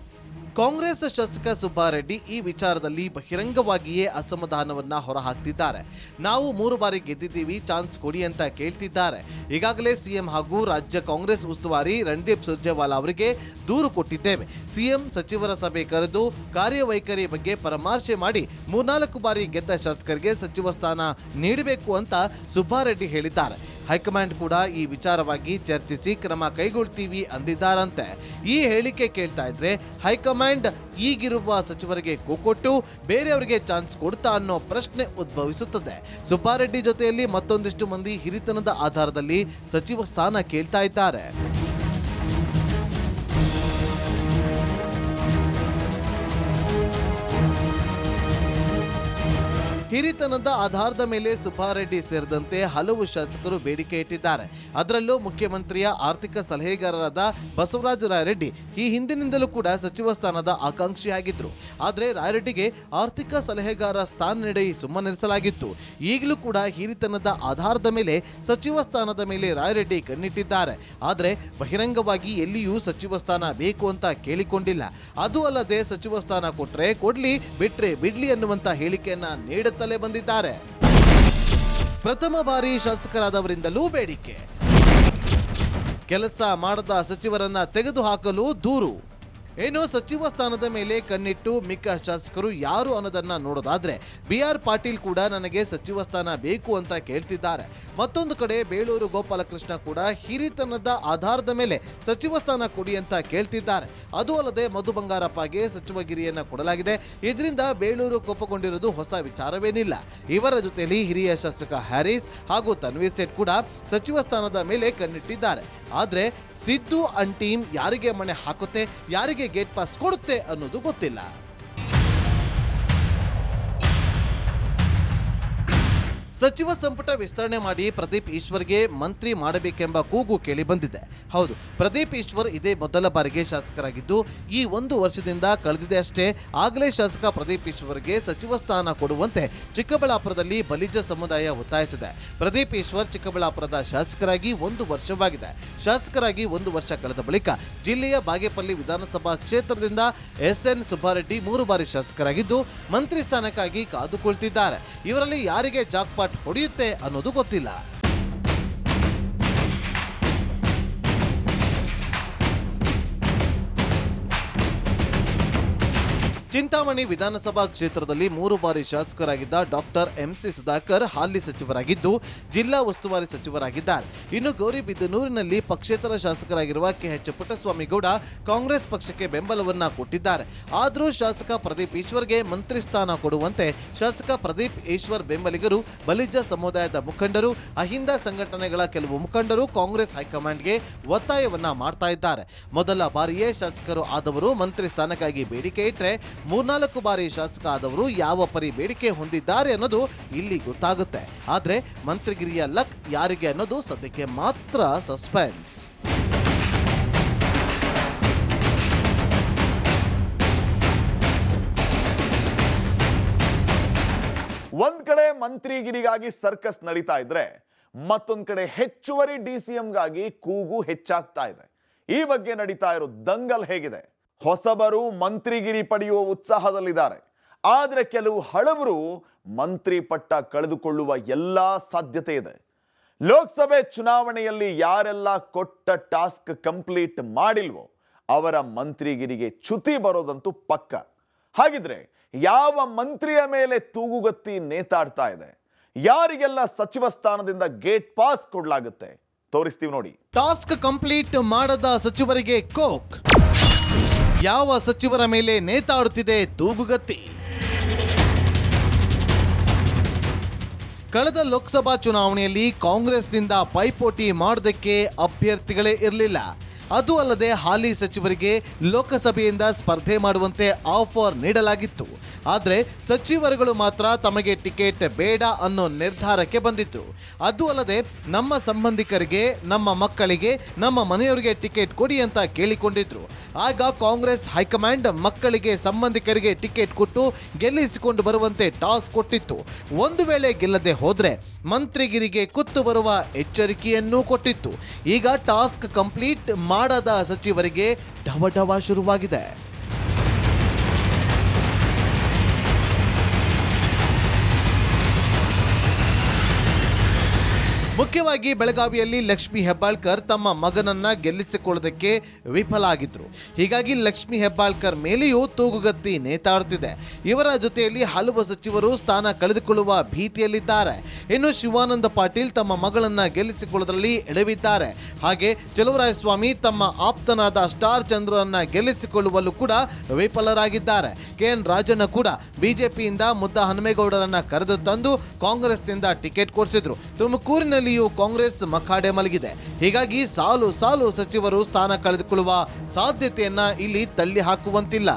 ಕಾಂಗ್ರೆಸ್ ಶಾಸಕ ಸುಬ್ಬಾರೆಡ್ಡಿ ಈ ವಿಚಾರದಲ್ಲಿ ಬಹಿರಂಗವಾಗಿಯೇ ಅಸಮಾಧಾನವನ್ನ ಹೊರಹಾಕ್ತಿದ್ದಾರೆ. ನಾವು 3 ಬಾರಿ ಗೆದ್ದಿದ್ದೀವಿ, ಚಾನ್ಸ್ ಕೊಡಿ ಅಂತ ಕೇಳ್ತಿದ್ದಾರೆ. ಈಗಾಗಲೇ ಸಿಎಂ ಹಾಗೂ ರಾಜ್ಯ ಕಾಂಗ್ರೆಸ್ ಉಸ್ತುವಾರಿ ರಣದೀಪ್ ಸುರ್ಜೇವಾಲಾ ಅವರಿಗೆ ದೂರು ಕೊಟ್ಟಿದ್ದೇವೆ. ಸಿಎಂ ಸಚಿವರ ಸಭೆ ಕರೆದು ಕಾರ್ಯವೈಖರಿ ಬಗ್ಗೆ ಪರಾಮರ್ಶೆ ಮಾಡಿ 3-4 ಬಾರಿ ಗೆದ್ದ ಶಾಸಕರಿಗೆ ಸಚಿವ ಸ್ಥಾನ ನೀಡಬೇಕು ಅಂತ ಸುಬ್ಬಾರೆಡ್ಡಿ ಹೇಳಿದ್ದಾರೆ. ಹೈಕಮಾಂಡ್ ಕೂಡ ಈ ವಿಚಾರವಾಗಿ ಚರ್ಚಿಸಿ ಕ್ರಮ ಕೈಗೊಳ್ತೀವಿ ಅಂದಿದ್ದಾರಂತೆ. ಈ ಹೇಳಿಕೆ ಕೇಳ್ತಾ ಇದ್ರೆ ಹೈಕಮಾಂಡ್ ಈಗಿರುವ ಸಚಿವರಿಗೆ ಕೊಟ್ಟು ಬೇರೆಯವರಿಗೆ ಚಾನ್ಸ್ ಕೊಡ್ತಾ ಅನ್ನೋ ಪ್ರಶ್ನೆ ಉದ್ಭವಿಸುತ್ತದೆ. ಸುಬ್ಬಾರೆಡ್ಡಿ ಜೊತೆಯಲ್ಲಿ ಮತ್ತೊಂದಿಷ್ಟು ಮಂದಿ ಹಿರಿತನದ ಆಧಾರದಲ್ಲಿ ಸಚಿವ ಸ್ಥಾನ ಕೇಳ್ತಾ ಇದ್ದಾರೆ. ಹಿರಿತನದ ಆಧಾರದ ಮೇಲೆ ಸುಬ್ಬಾರೆಡ್ಡಿ ಸೇರಿದಂತೆ ಹಲವು ಶಾಸಕರು ಬೇಡಿಕೆ ಇಟ್ಟಿದ್ದಾರೆ. ಅದರಲ್ಲೂ ಮುಖ್ಯಮಂತ್ರಿಯ ಆರ್ಥಿಕ ಸಲಹೆಗಾರರಾದ ಬಸವರಾಜ ರಾಯರೆಡ್ಡಿ ಈ ಹಿಂದಿನಿಂದಲೂ ಕೂಡ ಸಚಿವ ಸ್ಥಾನದ ಆಕಾಂಕ್ಷಿಯಾಗಿದ್ರು. ಆದರೆ ರಾಯರೆಡ್ಡಿಗೆ ಆರ್ಥಿಕ ಸಲಹೆಗಾರ ಸ್ಥಾನ ನೀಡಿ ಸುಮ್ಮನಿರಿಸಲಾಗಿತ್ತು. ಈಗಲೂ ಕೂಡ ಹಿರಿತನದ ಆಧಾರದ ಮೇಲೆ ಸಚಿವ ಸ್ಥಾನದ ಮೇಲೆ ರಾಯರೆಡ್ಡಿ ಕಣ್ಣಿಟ್ಟಿದ್ದಾರೆ. ಆದರೆ ಬಹಿರಂಗವಾಗಿ ಎಲ್ಲಿಯೂ ಸಚಿವ ಸ್ಥಾನ ಬೇಕು ಅಂತ ಕೇಳಿಕೊಂಡಿಲ್ಲ. ಅದು ಅಲ್ಲದೆ ಸಚಿವ ಸ್ಥಾನ ಕೊಟ್ರೆ ಕೊಡ್ಲಿ, ಬಿಟ್ರೆ ಬಿಡ್ಲಿ ಅನ್ನುವಂತ ಹೇಳಿಕೆಯನ್ನ ನೀಡುತ್ತಲೇ ಬಂದಿದ್ದಾರೆ. ಪ್ರಥಮ ಬಾರಿ ಶಾಸಕರಾದವರಿಂದಲೂ ಬೇಡಿಕೆ. ಕೆಲಸ ಮಾಡದ ಸಚಿವರನ್ನ ತೆಗೆದುಹಾಕಲು ದೂರು. ಏನೋ ಸಚಿವ ಸ್ಥಾನದ ಮೇಲೆ ಕಣ್ಣಿಟ್ಟು ಮಿಕ್ಕ ಶಾಸಕರು ಯಾರು ಅನ್ನೋದನ್ನ ನೋಡೋದಾದ್ರೆ BR ಪಾಟೀಲ್ ಕೂಡ ನನಗೆ ಸಚಿವ ಸ್ಥಾನ ಬೇಕು ಅಂತ ಕೇಳ್ತಿದ್ದಾರೆ. ಮತ್ತೊಂದು ಕಡೆ ಬೇಳೂರು ಗೋಪಾಲಕೃಷ್ಣ ಕೂಡ ಹಿರಿತನದ ಆಧಾರದ ಮೇಲೆ ಸಚಿವ ಸ್ಥಾನ ಕೊಡಿ ಅಂತ ಕೇಳ್ತಿದ್ದಾರೆ. ಅದು ಅಲ್ಲದೆ ಮಧು ಬಂಗಾರಪ್ಪಗೆ ಸಚಿವಗಿರಿಯನ್ನ ಕೊಡಲಾಗಿದೆ. ಇದರಿಂದ ಬೇಳೂರು ಕೋಪಗೊಂಡಿರೋದು ಹೊಸ ವಿಚಾರವೇನಿಲ್ಲ. ಇವರ ಜೊತೆಯಲ್ಲಿ ಹಿರಿಯ ಶಾಸಕ ಹ್ಯಾರಿಸ್ ಹಾಗೂ ತನ್ವೀರ್ ಸೇಠ್ ಕೂಡ ಸಚಿವ ಸ್ಥಾನದ ಮೇಲೆ ಕಣ್ಣಿಟ್ಟಿದ್ದಾರೆ. ಆದ್ರೆ ಸಿದ್ದು ಅಂಡ್ ಟೀಮ್ ಯಾರಿಗೆ ಮಣೆ ಹಾಕುತ್ತೆ, ಯಾರಿಗೆ ಗೇಟ್ ಪಾಸ್ ಕೊಡುತ್ತೆ ಅನ್ನೋದು ಗೊತ್ತಿಲ್ಲ. ಸಚಿವ ಸಂಪುಟ ವಿಸ್ತರಣೆ ಮಾಡಿ ಪ್ರದೀಪ್ ಈಶ್ವರ್ಗೆ ಮಂತ್ರಿ ಮಾಡಬೇಕೆಂಬ ಕೂಗು ಕೇಳಿ ಬಂದಿದೆ. ಹೌದು, ಪ್ರದೀಪ್ ಈಶ್ವರ್ ಇದೇ ಮೊದಲ ಬಾರಿಗೆ ಶಾಸಕರಾಗಿದ್ದು ಈ 1 ವರ್ಷದಿಂದ ಕಳೆದಿದೆ ಅಷ್ಟೇ. ಆಗಲೇ ಶಾಸಕ ಪ್ರದೀಪ್ ಈಶ್ವರ್ಗೆ ಸಚಿವ ಸ್ಥಾನ ಕೊಡುವಂತೆ ಚಿಕ್ಕಬಳ್ಳಾಪುರದಲ್ಲಿ ಬಲಿಜ ಸಮುದಾಯ ಒತ್ತಾಯಿಸಿದೆ. ಪ್ರದೀಪ್ ಈಶ್ವರ್ ಚಿಕ್ಕಬಳ್ಳಾಪುರದ ಶಾಸಕರಾಗಿ 1 ವರ್ಷವಾಗಿದೆ. ಶಾಸಕರಾಗಿ 1 ವರ್ಷ ಕಳೆದ ಬಳಿಕ ಜಿಲ್ಲೆಯ ಬಾಗೇಪಲ್ಲಿ ವಿಧಾನಸಭಾ ಕ್ಷೇತ್ರದಿಂದ SN ಸುಬ್ಬಾರೆಡ್ಡಿ 3 ಬಾರಿ ಶಾಸಕರಾಗಿದ್ದು ಮಂತ್ರಿ ಸ್ಥಾನಕ್ಕಾಗಿ ಕಾದುಕೊಳ್ತಿದ್ದಾರೆ. ಇವರಲ್ಲಿ ಯಾರಿಗೆ ಜಾಕ್ಪಾಟ್ ಹೊಡೆಯುತ್ತೆ ಅನ್ನೋದು ಗೊತ್ತಿಲ್ಲ. ಚಿಂತಾಮಣಿ ವಿಧಾನಸಭಾ ಕ್ಷೇತ್ರದಲ್ಲಿ 3 ಬಾರಿ ಶಾಸಕರಾಗಿದ್ದ ಡಾಕ್ಟರ್ ಎಂಸಿ ಸುಧಾಕರ್ ಹಾಲಿ ಸಚಿವರಾಗಿದ್ದು ಜಿಲ್ಲಾ ಉಸ್ತುವಾರಿ ಸಚಿವರಾಗಿದ್ದಾರೆ. ಇನ್ನು ಗೌರಿಬಿದನೂರಿನಲ್ಲಿ ಪಕ್ಷೇತರ ಶಾಸಕರಾಗಿರುವ ಕೆಎಚ್ ಪುಟ್ಟಸ್ವಾಮಿ ಗೌಡ ಕಾಂಗ್ರೆಸ್ ಪಕ್ಷಕ್ಕೆ ಬೆಂಬಲವನ್ನ ಕೊಟ್ಟಿದ್ದಾರೆ. ಆದರೂ ಶಾಸಕ ಪ್ರದೀಪ್ ಈಶ್ವರ್ಗೆ ಮಂತ್ರಿ ಸ್ಥಾನ ಕೊಡುವಂತೆ ಶಾಸಕ ಪ್ರದೀಪ್ ಈಶ್ವರ್ ಬೆಂಬಲಿಗರು, ಬಲಿಜ ಸಮುದಾಯದ ಮುಖಂಡರು, ಅಹಿಂದ ಸಂಘಟನೆಗಳ ಕೆಲವು ಮುಖಂಡರು ಕಾಂಗ್ರೆಸ್ ಹೈಕಮಾಂಡ್ಗೆ ಒತ್ತಾಯವನ್ನ ಮಾಡ್ತಾ ಇದ್ದಾರೆ. ಮೊದಲ ಬಾರಿಯೇ ಶಾಸಕರು ಆದವರು ಮಂತ್ರಿ ಸ್ಥಾನಕ್ಕಾಗಿ ಬೇಡಿಕೆ ಇಟ್ಟರೆ 3-4 ಬಾರಿ ಶಾಸಕ ಆದವರು ಯಾವ ಪರಿ ಬೇಡಿಕೆ ಹೊಂದಿದ್ದಾರೆ ಅನ್ನೋದು ಇಲ್ಲಿ ಗೊತ್ತಾಗುತ್ತೆ. ಆದ್ರೆ ಮಂತ್ರಿಗಿರಿಯ ಲಕ್ ಯಾರಿಗೆ ಅನ್ನೋದು ಸದ್ಯಕ್ಕೆ ಮಾತ್ರ ಸಸ್ಪೆನ್ಸ್. ಒಂದ್ ಕಡೆ ಮಂತ್ರಿಗಿರಿಗಾಗಿ ಸರ್ಕಸ್ ನಡೀತಾ ಇದ್ರೆ ಮತ್ತೊಂದ್ ಕಡೆ ಹೆಚ್ಚುವರಿ ಡಿಸಿಎಂಗಾಗಿ ಕೂಗು ಹೆಚ್ಚಾಗ್ತಾ ಇದೆ. ಈ ಬಗ್ಗೆ ನಡೀತಾ ಇರೋ ದಂಗಲ್ ಹೇಗಿದೆ? ಹೊಸಬರು ಮಂತ್ರಿಗಿರಿ ಪಡೆಯುವ ಉತ್ಸಾಹದಲ್ಲಿದ್ದಾರೆ. ಆದರೆ ಕೆಲವು ಹಳಬರು ಮಂತ್ರಿ ಪಟ್ಟ ಕಳೆದುಕೊಳ್ಳುವ ಎಲ್ಲಾ ಸಾಧ್ಯತೆ ಇದೆ. ಲೋಕಸಭೆ ಚುನಾವಣೆಯಲ್ಲಿ ಯಾರೆಲ್ಲ ಕೊಟ್ಟ ಟಾಸ್ಕ್ ಕಂಪ್ಲೀಟ್ ಮಾಡಿಲ್ವೋ ಅವರ ಮಂತ್ರಿಗಿರಿಗೆ ಚ್ಯುತಿ ಬರೋದಂತೂ ಪಕ್ಕ. ಹಾಗಿದ್ರೆ ಯಾವ ಮಂತ್ರಿಯ ಮೇಲೆ ತೂಗುಗತ್ತಿ ನೇತಾಡ್ತಾ ಇದೆ? ಯಾರಿಗೆಲ್ಲ ಸಚಿವ ಸ್ಥಾನದಿಂದ ಗೇಟ್ ಪಾಸ್ ಕೊಡಲಾಗುತ್ತೆ? ತೋರಿಸ್ತೀವಿ ನೋಡಿ. ಟಾಸ್ಕ್ ಕಂಪ್ಲೀಟ್ ಮಾಡದ ಸಚಿವರಿಗೆ ಕೋಕ್. ಯಾವ ಸಚಿವರ ಮೇಲೆ ನೇತಾಡುತ್ತಿದೆ ತೂಗುಗತ್ತಿ? ಕಳೆದ ಲೋಕಸಭಾ ಚುನಾವಣೆಯಲ್ಲಿ ಕಾಂಗ್ರೆಸ್ನಿಂದ ಪೈಪೋಟಿ ಮಾಡೋದಕ್ಕೆ ಅಭ್ಯರ್ಥಿಗಳೇ ಇರಲಿಲ್ಲ. ಅದು ಅಲ್ಲದೆ ಹಾಲಿ ಸಚಿವರಿಗೆ ಲೋಕಸಭೆಯಿಂದ ಸ್ಪರ್ಧೆ ಮಾಡುವಂತೆ ಆಫರ್ ನೀಡಲಾಗಿತ್ತು. ಆದರೆ ಸಚಿವರುಗಳು ಮಾತ್ರ ತಮಗೆ ಟಿಕೆಟ್ ಬೇಡ ಅನ್ನೋ ನಿರ್ಧಾರಕ್ಕೆ ಬಂದಿದ್ರು. ಅದು ಅಲ್ಲದೆ ನಮ್ಮ ಸಂಬಂಧಿಕರಿಗೆ, ನಮ್ಮ ಮಕ್ಕಳಿಗೆ, ನಮ್ಮ ಮನೆಯವರಿಗೆ ಟಿಕೆಟ್ ಕೊಡಿ ಅಂತ ಕೇಳಿಕೊಂಡಿದ್ರು. ಆಗ ಕಾಂಗ್ರೆಸ್ ಹೈಕಮಾಂಡ್ ಮಕ್ಕಳಿಗೆ, ಸಂಬಂಧಿಕರಿಗೆ ಟಿಕೆಟ್ ಕೊಟ್ಟು ಗೆಲ್ಲಿಸಿಕೊಂಡು ಬರುವಂತೆ ಟಾಸ್ ಕೊಟ್ಟಿತ್ತು. ಒಂದು ವೇಳೆ ಗೆಲ್ಲದೆ ಹೋದ್ರೆ ಮಂತ್ರಿಗಿರಿಗೆ ಕುತ್ತು ಬರುವ ಎಚ್ಚರಿಕೆಯನ್ನೂ ಕೊಟ್ಟಿತ್ತು. ಈಗ ಟಾಸ್ಕ್ ಕಂಪ್ಲೀಟ್ ಮಾಡದ ಸಚಿವರಿಗೆ ಢವಢವ ಶುರುವಾಗಿದೆ. ಮುಖ್ಯವಾಗಿ ಬೆಳಗಾವಿಯಲ್ಲಿ ಲಕ್ಷ್ಮಿ ಹೆಬ್ಬಾಳ್ಕರ್ ತಮ್ಮ ಮಗನನ್ನ ಗೆಲ್ಲಿಸಿಕೊಳ್ಳೋದಕ್ಕೆ ವಿಫಲ ಆಗಿದ್ರು. ಹೀಗಾಗಿ ಲಕ್ಷ್ಮಿ ಹೆಬ್ಬಾಳ್ಕರ್ ಮೇಲೆಯೂ ತೂಗುಗತ್ತಿ ನೇತಾಡುತ್ತಿದೆ. ಇವರ ಜೊತೆಯಲ್ಲಿ ಹಲವು ಸಚಿವರು ಸ್ಥಾನ ಕಳೆದುಕೊಳ್ಳುವ ಭೀತಿಯಲ್ಲಿದ್ದಾರೆ. ಇನ್ನು ಶಿವಾನಂದ ಪಾಟೀಲ್ ತಮ್ಮ ಮಗಳನ್ನ ಗೆಲ್ಲಿಸಿಕೊಳ್ಳುವುದರಲ್ಲಿ ಎಡವಿದ್ದಾರೆ. ಹಾಗೆ ಚಲುವರಾಯಸ್ವಾಮಿ ತಮ್ಮ ಆಪ್ತನಾದ ಸ್ಟಾರ್ ಚಂದ್ರರನ್ನ ಗೆಲ್ಲಿಸಿಕೊಳ್ಳುವಲ್ಲೂ ಕೂಡ ವಿಫಲರಾಗಿದ್ದಾರೆ. ಕೆಎನ್ ರಾಜಣ್ಣ ಕೂಡ ಬಿಜೆಪಿಯಿಂದ ಮುದ್ದ ಹನುಮೇಗೌಡರನ್ನ ಕರೆದು ತಂದು ಕಾಂಗ್ರೆಸ್ನಿಂದ ಟಿಕೆಟ್ ಕೊಡಿಸಿದ್ರು. ತುಮಕೂರಿನಲ್ಲಿ ಕಾಂಗ್ರೆಸ್ ಮಖಾಡೆ ಮಲಗಿದೆ. ಹೀಗಾಗಿ ಸಾಲು ಸಾಲು ಸಚಿವರು ಸ್ಥಾನ ಕಳೆದುಕೊಳ್ಳುವ ಸಾಧ್ಯತೆಯನ್ನ ಇಲ್ಲಿ ತಳ್ಳಿ ಹಾಕುವಂತಿಲ್ಲ.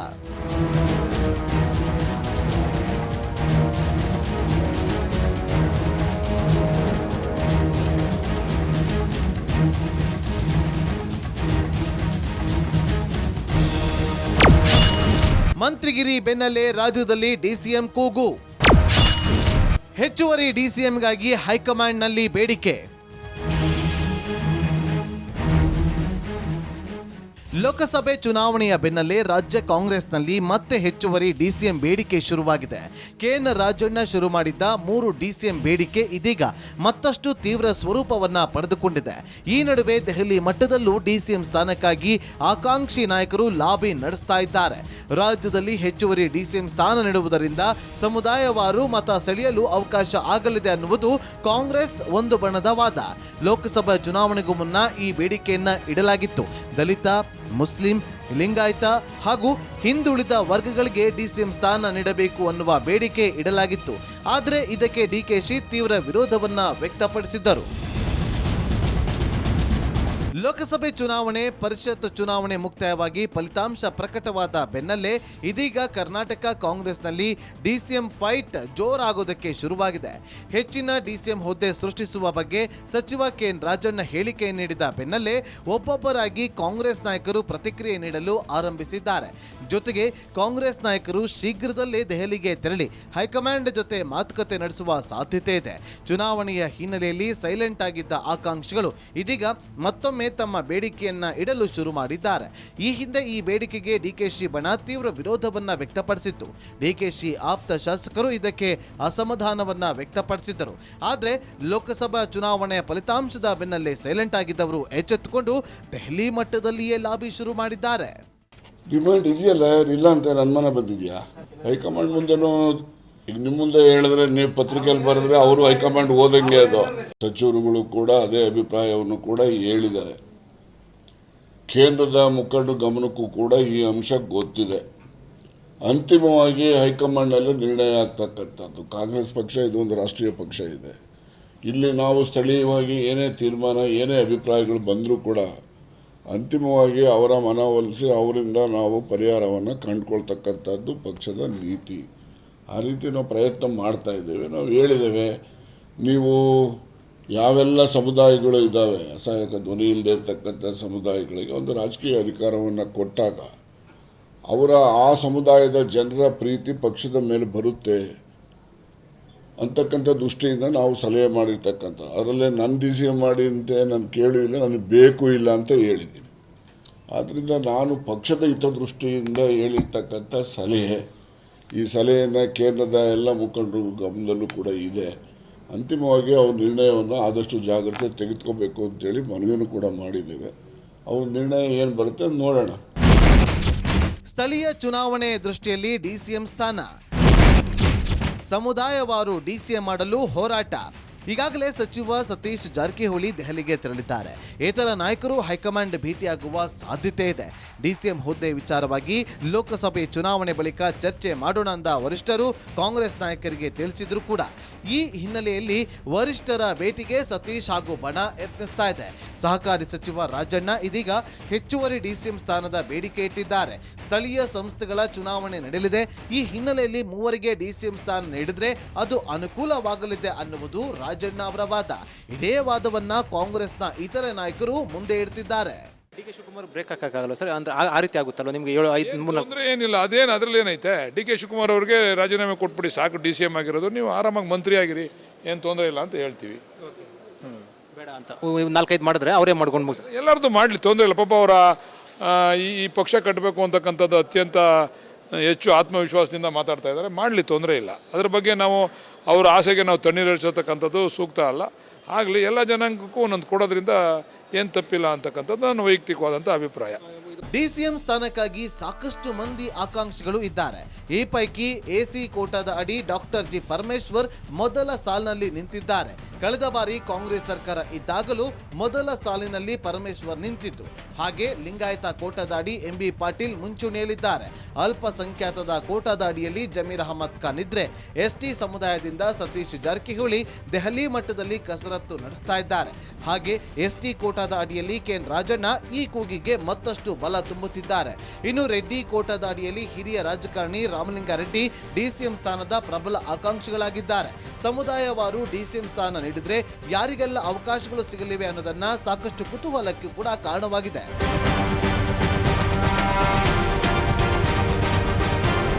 ಮಂತ್ರಿಗಿರಿ ಬೆನ್ನಲ್ಲೇ ರಾಜ್ಯದಲ್ಲಿ ಡಿಸಿಎಂ ಕೂಗು. ಹೆಚ್ಚುವರಿ ಡಿಸಿಎಂಗಾಗಿ ಹೈಕಮಾಂಡ್ನಲ್ಲಿ ಬೇಡಿಕೆ. ಲೋಕಸಭೆ ಚುನಾವಣೆಯ ಬೆನ್ನಲ್ಲೇ ರಾಜ್ಯ ಕಾಂಗ್ರೆಸ್ನಲ್ಲಿ ಮತ್ತೆ ಹೆಚ್ಚುವರಿ ಡಿಸಿಎಂ ಬೇಡಿಕೆ ಶುರುವಾಗಿದೆ. ಕೆಎನ್ ರಾಜಣ್ಣ ಶುರು ಮಾಡಿದ್ದ 3 ಡಿಸಿಎಂ ಬೇಡಿಕೆ ಇದೀಗ ಮತ್ತಷ್ಟು ತೀವ್ರ ಸ್ವರೂಪವನ್ನ ಪಡೆದುಕೊಂಡಿದೆ. ಈ ನಡುವೆ ದೆಹಲಿ ಮಟ್ಟದಲ್ಲೂ ಡಿಸಿಎಂ ಸ್ಥಾನಕ್ಕಾಗಿ ಆಕಾಂಕ್ಷಿ ನಾಯಕರು ಲಾಬಿ ನಡೆಸ್ತಾ ಇದ್ದಾರೆ. ರಾಜ್ಯದಲ್ಲಿ ಹೆಚ್ಚುವರಿ ಡಿಸಿಎಂ ಸ್ಥಾನ ನೀಡುವುದರಿಂದ ಸಮುದಾಯವಾರು ಮತ ಸೆಳೆಯಲು ಅವಕಾಶ ಆಗಲಿದೆ ಅನ್ನುವುದು ಕಾಂಗ್ರೆಸ್ ಒಂದು ಬಣದ ವಾದ. ಲೋಕಸಭಾ ಚುನಾವಣೆಗೂ ಮುನ್ನ ಈ ಬೇಡಿಕೆಯನ್ನ ಇಡಲಾಗಿತ್ತು. ದಲಿತ, ಮುಸ್ಲಿಂ, ಲಿಂಗಾಯತ ಹಾಗೂ ಹಿಂದುಳಿದ ವರ್ಗಗಳಿಗೆ ಡಿಸಿಎಂ ಸ್ಥಾನ ನೀಡಬೇಕು ಅನ್ನುವ ಬೇಡಿಕೆ ಇಡಲಾಗಿತ್ತು. ಆದರೆ ಇದಕ್ಕೆ ಡಿಕೆಶಿ ತೀವ್ರ ವಿರೋಧವನ್ನ ವ್ಯಕ್ತಪಡಿಸಿದ್ದರು. ಲೋಕಸಭೆ ಚುನಾವಣೆ, ಪರಿಷತ್ ಚುನಾವಣೆ ಮುಕ್ತಾಯವಾಗಿ ಫಲಿತಾಂಶ ಪ್ರಕಟವಾದ ಬೆನ್ನಲ್ಲೇ ಇದೀಗ ಕರ್ನಾಟಕ ಕಾಂಗ್ರೆಸ್ನಲ್ಲಿ ಡಿಸಿಎಂ ಫೈಟ್ ಜೋರಾಗೋದಕ್ಕೆ ಶುರುವಾಗಿದೆ. ಹೆಚ್ಚಿನ ಡಿಸಿಎಂ ಹುದ್ದೆ ಸೃಷ್ಟಿಸುವ ಬಗ್ಗೆ ಸಚಿವ ಕೆಎನ್ ರಾಜಣ್ಣ ಹೇಳಿಕೆ ನೀಡಿದ ಬೆನ್ನಲ್ಲೇ ಒಬ್ಬೊಬ್ಬರಾಗಿ ಕಾಂಗ್ರೆಸ್ ನಾಯಕರು ಪ್ರತಿಕ್ರಿಯೆ ನೀಡಲು ಆರಂಭಿಸಿದ್ದಾರೆ. ಜೊತೆಗೆ ಕಾಂಗ್ರೆಸ್ ನಾಯಕರು ಶೀಘ್ರದಲ್ಲೇ ದೆಹಲಿಗೆ ತೆರಳಿ ಹೈಕಮಾಂಡ್ ಜೊತೆ ಮಾತುಕತೆ ನಡೆಸುವ ಸಾಧ್ಯತೆ ಇದೆ. ಚುನಾವಣೆಯ ಹಿನ್ನೆಲೆಯಲ್ಲಿ ಸೈಲೆಂಟ್ ಆಗಿದ್ದ ಆಕಾಂಕ್ಷಿಗಳು ಇದೀಗ ಮತ್ತೊಮ್ಮೆ ತಮ್ಮ ಬೇಡಿಕೆಯನ್ನ ಇಡಲು ಶುರು ಮಾಡಿದ್ದಾರೆ. ಈ ಹಿಂದೆ ಈ ಬೇಡಿಕೆಗೆ ಡಿಕೆಶಿ ಬಣ ತೀವ್ರ ವಿರೋಧವನ್ನ ವ್ಯಕ್ತಪಡಿಸಿತ್ತು. ಡಿಕೆಶಿ ಆಪ್ತ ಶಾಸಕರು ಇದಕ್ಕೆ ಅಸಮಾಧಾನವನ್ನ ವ್ಯಕ್ತಪಡಿಸಿದ್ದರು. ಆದರೆ ಲೋಕಸಭಾ ಚುನಾವಣೆಯ ಫಲಿತಾಂಶದ ಬೆನ್ನಲ್ಲೇ ಸೈಲೆಂಟ್ ಆಗಿದ್ದವರು ಎಚ್ಚೆತ್ತುಕೊಂಡು ದೆಹಲಿ ಮಟ್ಟದಲ್ಲಿಯೇ ಲಾಬಿ ಶುರು ಮಾಡಿದ್ದಾರೆ. ಡಿಮ್ಯಾಂಡ್ ಇದೆಯಲ್ಲ, ಇಲ್ಲ ಅಂತ ಅನುಮಾನ ಬಂದಿದೆಯಾ? ಹೈಕಮಾಂಡ್ ಮುಂದೆನೂ ಈಗ ನಿಮ್ಮ ಮುಂದೆ ಹೇಳಿದ್ರೆ, ನೀವು ಪತ್ರಿಕೆಯಲ್ಲಿ ಬರೆದ್ರೆ ಅವರು ಹೈಕಮಾಂಡ್ ಓದಂಗೆ. ಅದು ಸಚಿವರುಗಳು ಕೂಡ ಅದೇ ಅಭಿಪ್ರಾಯವನ್ನು ಕೂಡ ಹೇಳಿದ್ದಾರೆ. ಕೇಂದ್ರದ ಮುಖಂಡ ಗಮನಕ್ಕೂ ಕೂಡ ಈ ಅಂಶ ಗೊತ್ತಿದೆ. ಅಂತಿಮವಾಗಿ ಹೈಕಮಾಂಡ್ನಲ್ಲಿ ನಿರ್ಣಯ ಆಗ್ತಕ್ಕಂಥದ್ದು. ಕಾಂಗ್ರೆಸ್ ಪಕ್ಷ ಇದು ಒಂದು ರಾಷ್ಟ್ರೀಯ ಪಕ್ಷ ಇದೆ. ಇಲ್ಲಿ ನಾವು ಸ್ಥಳೀಯವಾಗಿ ಏನೇ ತೀರ್ಮಾನ, ಏನೇ ಅಭಿಪ್ರಾಯಗಳು ಬಂದರೂ ಕೂಡ ಅಂತಿಮವಾಗಿ ಅವರ ಮನವೊಲಿಸಿ ಅವರಿಂದ ನಾವು ಪರಿಹಾರವನ್ನು ಕಂಡುಕೊಳ್ತಕ್ಕಂಥದ್ದು ಪಕ್ಷದ ನೀತಿ. ಆ ರೀತಿ ನಾವು ಪ್ರಯತ್ನ ಮಾಡ್ತಾ ಇದ್ದೇವೆ. ನಾವು ಹೇಳಿದ್ದೇವೆ, ನೀವು ಯಾವೆಲ್ಲ ಸಮುದಾಯಗಳು ಇದ್ದಾವೆ, ಅಸಹಾಯಕ ಧ್ವನಿ ಇಲ್ಲದೆ ಇರ್ತಕ್ಕಂಥ ಸಮುದಾಯಗಳಿಗೆ ಒಂದು ರಾಜಕೀಯ ಅಧಿಕಾರವನ್ನು ಕೊಟ್ಟಾಗ ಅವರ ಆ ಸಮುದಾಯದ ಜನರ ಪ್ರೀತಿ ಪಕ್ಷದ ಮೇಲೆ ಬರುತ್ತೆ ಅಂತಕ್ಕಂಥ ದೃಷ್ಟಿಯಿಂದ ನಾವು ಸಲಹೆ ಮಾಡಿರ್ತಕ್ಕಂಥ. ಅದರಲ್ಲೇ ನನ್ನ ಡಿಸಿಎಂ ಮಾಡಿ ಅಂತ ನಾನು ಕೇಳಿಲ್ಲ, ನನಗೆ ಬೇಕು ಇಲ್ಲ ಅಂತ ಹೇಳಿದ್ದೀನಿ. ಆದ್ದರಿಂದ ನಾನು ಪಕ್ಷದ ಹಿತದೃಷ್ಟಿಯಿಂದ ಹೇಳಿರ್ತಕ್ಕಂಥ ಸಲಹೆ, ಈ ಸಲಹೆಯನ್ನು ಕೇಂದ್ರದ ಎಲ್ಲ ಮುಖಂಡರು ಗಮನದಲ್ಲೂ ಕೂಡ ಇದೆ. ಅಂತಿಮವಾಗಿ ಅವ್ರ ನಿರ್ಣಯವನ್ನು ಆದಷ್ಟು ಜಾಗ್ರತೆ ತೆಗೆದುಕೋಬೇಕು ಅಂತೇಳಿ ಮನವಿಯನ್ನು ಕೂಡ ಮಾಡಿದ್ದೇವೆ. ಅವ್ರ ನಿರ್ಣಯ ಏನು ಬರುತ್ತೆ ನೋಡೋಣ. ಸ್ಥಳೀಯ ಚುನಾವಣೆ ದೃಷ್ಟಿಯಲ್ಲಿ ಡಿಸಿಎಂ ಸ್ಥಾನ, ಸಮುದಾಯವಾರು ಡಿಸಿಎಂ ಮಾಡಲು ಹೋರಾಟ. ಈಗಾಗಲೇ ಸಚಿವ ಸತೀಶ್ ಜಾರಕಿಹೊಳಿ ದೆಹಲಿಗೆ ತೆರಳಿದ್ದಾರೆ. ಇತರ ನಾಯಕರು ಹೈಕಮಾಂಡ್ ಭೇಟಿಯಾಗುವ ಸಾಧ್ಯತೆ ಇದೆ. ಡಿಸಿಎಂ ಹುದ್ದೆ ವಿಚಾರವಾಗಿ ಲೋಕಸಭೆ ಚುನಾವಣೆ ಬಳಿಕ ಚರ್ಚೆ ಮಾಡೋಣ ಅಂದ ವರಿಷ್ಠರು ಕಾಂಗ್ರೆಸ್ ನಾಯಕರಿಗೆ ತಿಳಿಸಿದ್ರು ಕೂಡ. ಈ ಹಿನ್ನೆಲೆಯಲ್ಲಿ ವರಿಷ್ಠರ ಭೇಟಿಗೆ ಸತೀಶ್ ಹಾಗೂ ಬಣ ಯತ್ನಿಸ್ತಾ ಇದೆ. ಸಹಕಾರಿ ಸಚಿವ ರಾಜಣ್ಣ ಇದೀಗ ಹೆಚ್ಚುವರಿ ಡಿಸಿಎಂ ಸ್ಥಾನದ ಬೇಡಿಕೆ ಇಟ್ಟಿದ್ದಾರೆ. ಸ್ಥಳೀಯ ಸಂಸ್ಥೆಗಳ ಚುನಾವಣೆ ನಡೆಯಲಿದೆ. ಈ ಹಿನ್ನೆಲೆಯಲ್ಲಿ ಮೂವರಿಗೆ ಡಿಸಿಎಂ ಸ್ಥಾನ ನೀಡಿದ್ರೆ ಅದು ಅನುಕೂಲವಾಗಲಿದೆ ಅನ್ನುವುದು ರಾಜಣ್ಣ ಅವರ ವಾದ. ಇದೇ ವಾದವನ್ನ ಕಾಂಗ್ರೆಸ್ನ ಇತರೆ ನಾಯಕರು ಮುಂದೆ ಇಡ್ತಿದ್ದಾರೆ. ಡಿ.ಕೆ. ಶಿವಕುಮಾರ್ ಬ್ರೇಕ್ ಹಾಕಕ್ಕಾಗಲ್ಲ ಸರ್, ಅಂದ್ರೆ ಆ ರೀತಿ ಆಗುತ್ತಲ್ಲ ನಿಮಗೆ 7-5 ತೊಂದರೆ ಏನಿಲ್ಲ. ಅದೇನು ಅದರಲ್ಲಿ ಏನೈತೆ, ಡಿ.ಕೆ. ಶಿವಕುಮಾರ್ ಅವ್ರಿಗೆ ರಾಜೀನಾಮೆ ಕೊಟ್ಬಿಡಿ ಸಾಕು, ಡಿ.ಸಿ.ಎಂ ಆಗಿರೋದು, ನೀವು ಆರಾಮಾಗಿ ಮಂತ್ರಿ ಆಗಿರಿ, ಏನು ತೊಂದರೆ ಇಲ್ಲ ಅಂತ ಹೇಳ್ತೀವಿ. ಬೇಡ ಅಂತ 4-5 ಮಾಡಿದ್ರೆ ಅವರೇ ಮಾಡ್ಕೊಂಡು ಮುಗಿಸ್ ಎಲ್ಲರದ್ದು ಮಾಡಲಿ, ತೊಂದರೆ ಇಲ್ಲ. ಪಾಪ ಅವರ ಈ ಪಕ್ಷ ಕಟ್ಟಬೇಕು ಅಂತಕ್ಕಂಥದ್ದು ಅತ್ಯಂತ ಹೆಚ್ಚು ಆತ್ಮವಿಶ್ವಾಸದಿಂದ ಮಾತಾಡ್ತಾ ಇದ್ದಾರೆ. ಮಾಡಲಿ, ತೊಂದರೆ ಇಲ್ಲ. ಅದ್ರ ಬಗ್ಗೆ ನಾವು ಅವರ ಆಸೆಗೆ ನಾವು ತಣ್ಣೀರಿಸತಕ್ಕಂಥದ್ದು ಸೂಕ್ತ ಅಲ್ಲ. ಆಗಲಿ, ಎಲ್ಲ ಜನಾಂಗಕ್ಕೂ ಒಂದೊಂದು ಕೊಡೋದ್ರಿಂದ ಏನು ತಪ್ಪಿಲ್ಲ ಅಂತಕ್ಕಂಥದ್ದು ನನ್ನ ವೈಯಕ್ತಿಕವಾದಂಥ ಅಭಿಪ್ರಾಯ. ಡಿಸಿಎಂ ಸ್ಥಾನಕ್ಕಾಗಿ ಸಾಕಷ್ಟು ಮಂದಿ ಆಕಾಂಕ್ಷಿಗಳು ಇದ್ದಾರೆ. ಈ ಪೈಕಿ ಎಸಿ ಕೋಟಾದ ಅಡಿ ಡಾಕ್ಟರ್ ಜಿ ಪರಮೇಶ್ವರ್ ಮೊದಲ ಸಾಲಿನಲ್ಲಿ ನಿಂತಿದ್ದಾರೆ. ಕಳೆದ ಬಾರಿ ಕಾಂಗ್ರೆಸ್ ಸರ್ಕಾರ ಇದ್ದಾಗಲೂ ಮೊದಲ ಸಾಲಿನಲ್ಲಿ ಪರಮೇಶ್ವರ್ ನಿಂತಿದ್ರು. ಹಾಗೆ ಲಿಂಗಾಯತ ಕೋಟಾದ ಅಡಿ ಎಂಬಿ ಪಾಟೀಲ್ ಮುಂಚೂಣಿಯಲ್ಲಿದ್ದಾರೆ. ಅಲ್ಪಸಂಖ್ಯಾತದ ಕೋಟಾದ ಅಡಿಯಲ್ಲಿ ಜಮೀರ್ ಅಹಮದ್ ಖಾನ್ ಇದ್ರೆ, ಎಸ್ಟಿ ಸಮುದಾಯದಿಂದ ಸತೀಶ್ ಜಾರಕಿಹೊಳಿ ದೆಹಲಿ ಮಟ್ಟದಲ್ಲಿ ಕಸರತ್ತು ನಡೆಸ್ತಾ ಇದ್ದಾರೆ. ಹಾಗೆ ಎಸ್ಟಿ ಕೋಟಾದ ಅಡಿಯಲ್ಲಿ ಕೆಎನ್ ರಾಜಣ್ಣ ಈ ಕೂಗಿಗೆ ಮತ್ತಷ್ಟು ಬಲ ತುಂಬುತ್ತಿದ್ದಾರೆ. ಇನ್ನು ರೆಡ್ಡಿ ಕೋಟಾದ ಅಡಿಯಲ್ಲಿ ಹಿರಿಯ ರಾಜಕಾರಣಿ ರಾಮಲಿಂಗಾರೆಡ್ಡಿ ಡಿಸಿಎಂ ಸ್ಥಾನದ ಪ್ರಬಲ ಆಕಾಂಕ್ಷಿಗಳಾಗಿದ್ದಾರೆ. ಸಮುದಾಯವಾರು ಡಿಸಿಎಂ ಸ್ಥಾನ ನೀಡಿದ್ರೆ ಯಾರಿಗೆಲ್ಲ ಅವಕಾಶಗಳು ಸಿಗಲಿವೆ ಅನ್ನೋದನ್ನ ಸಾಕಷ್ಟು ಕುತೂಹಲಕ್ಕೆ ಕೂಡ ಕಾರಣವಾಗಿದೆ.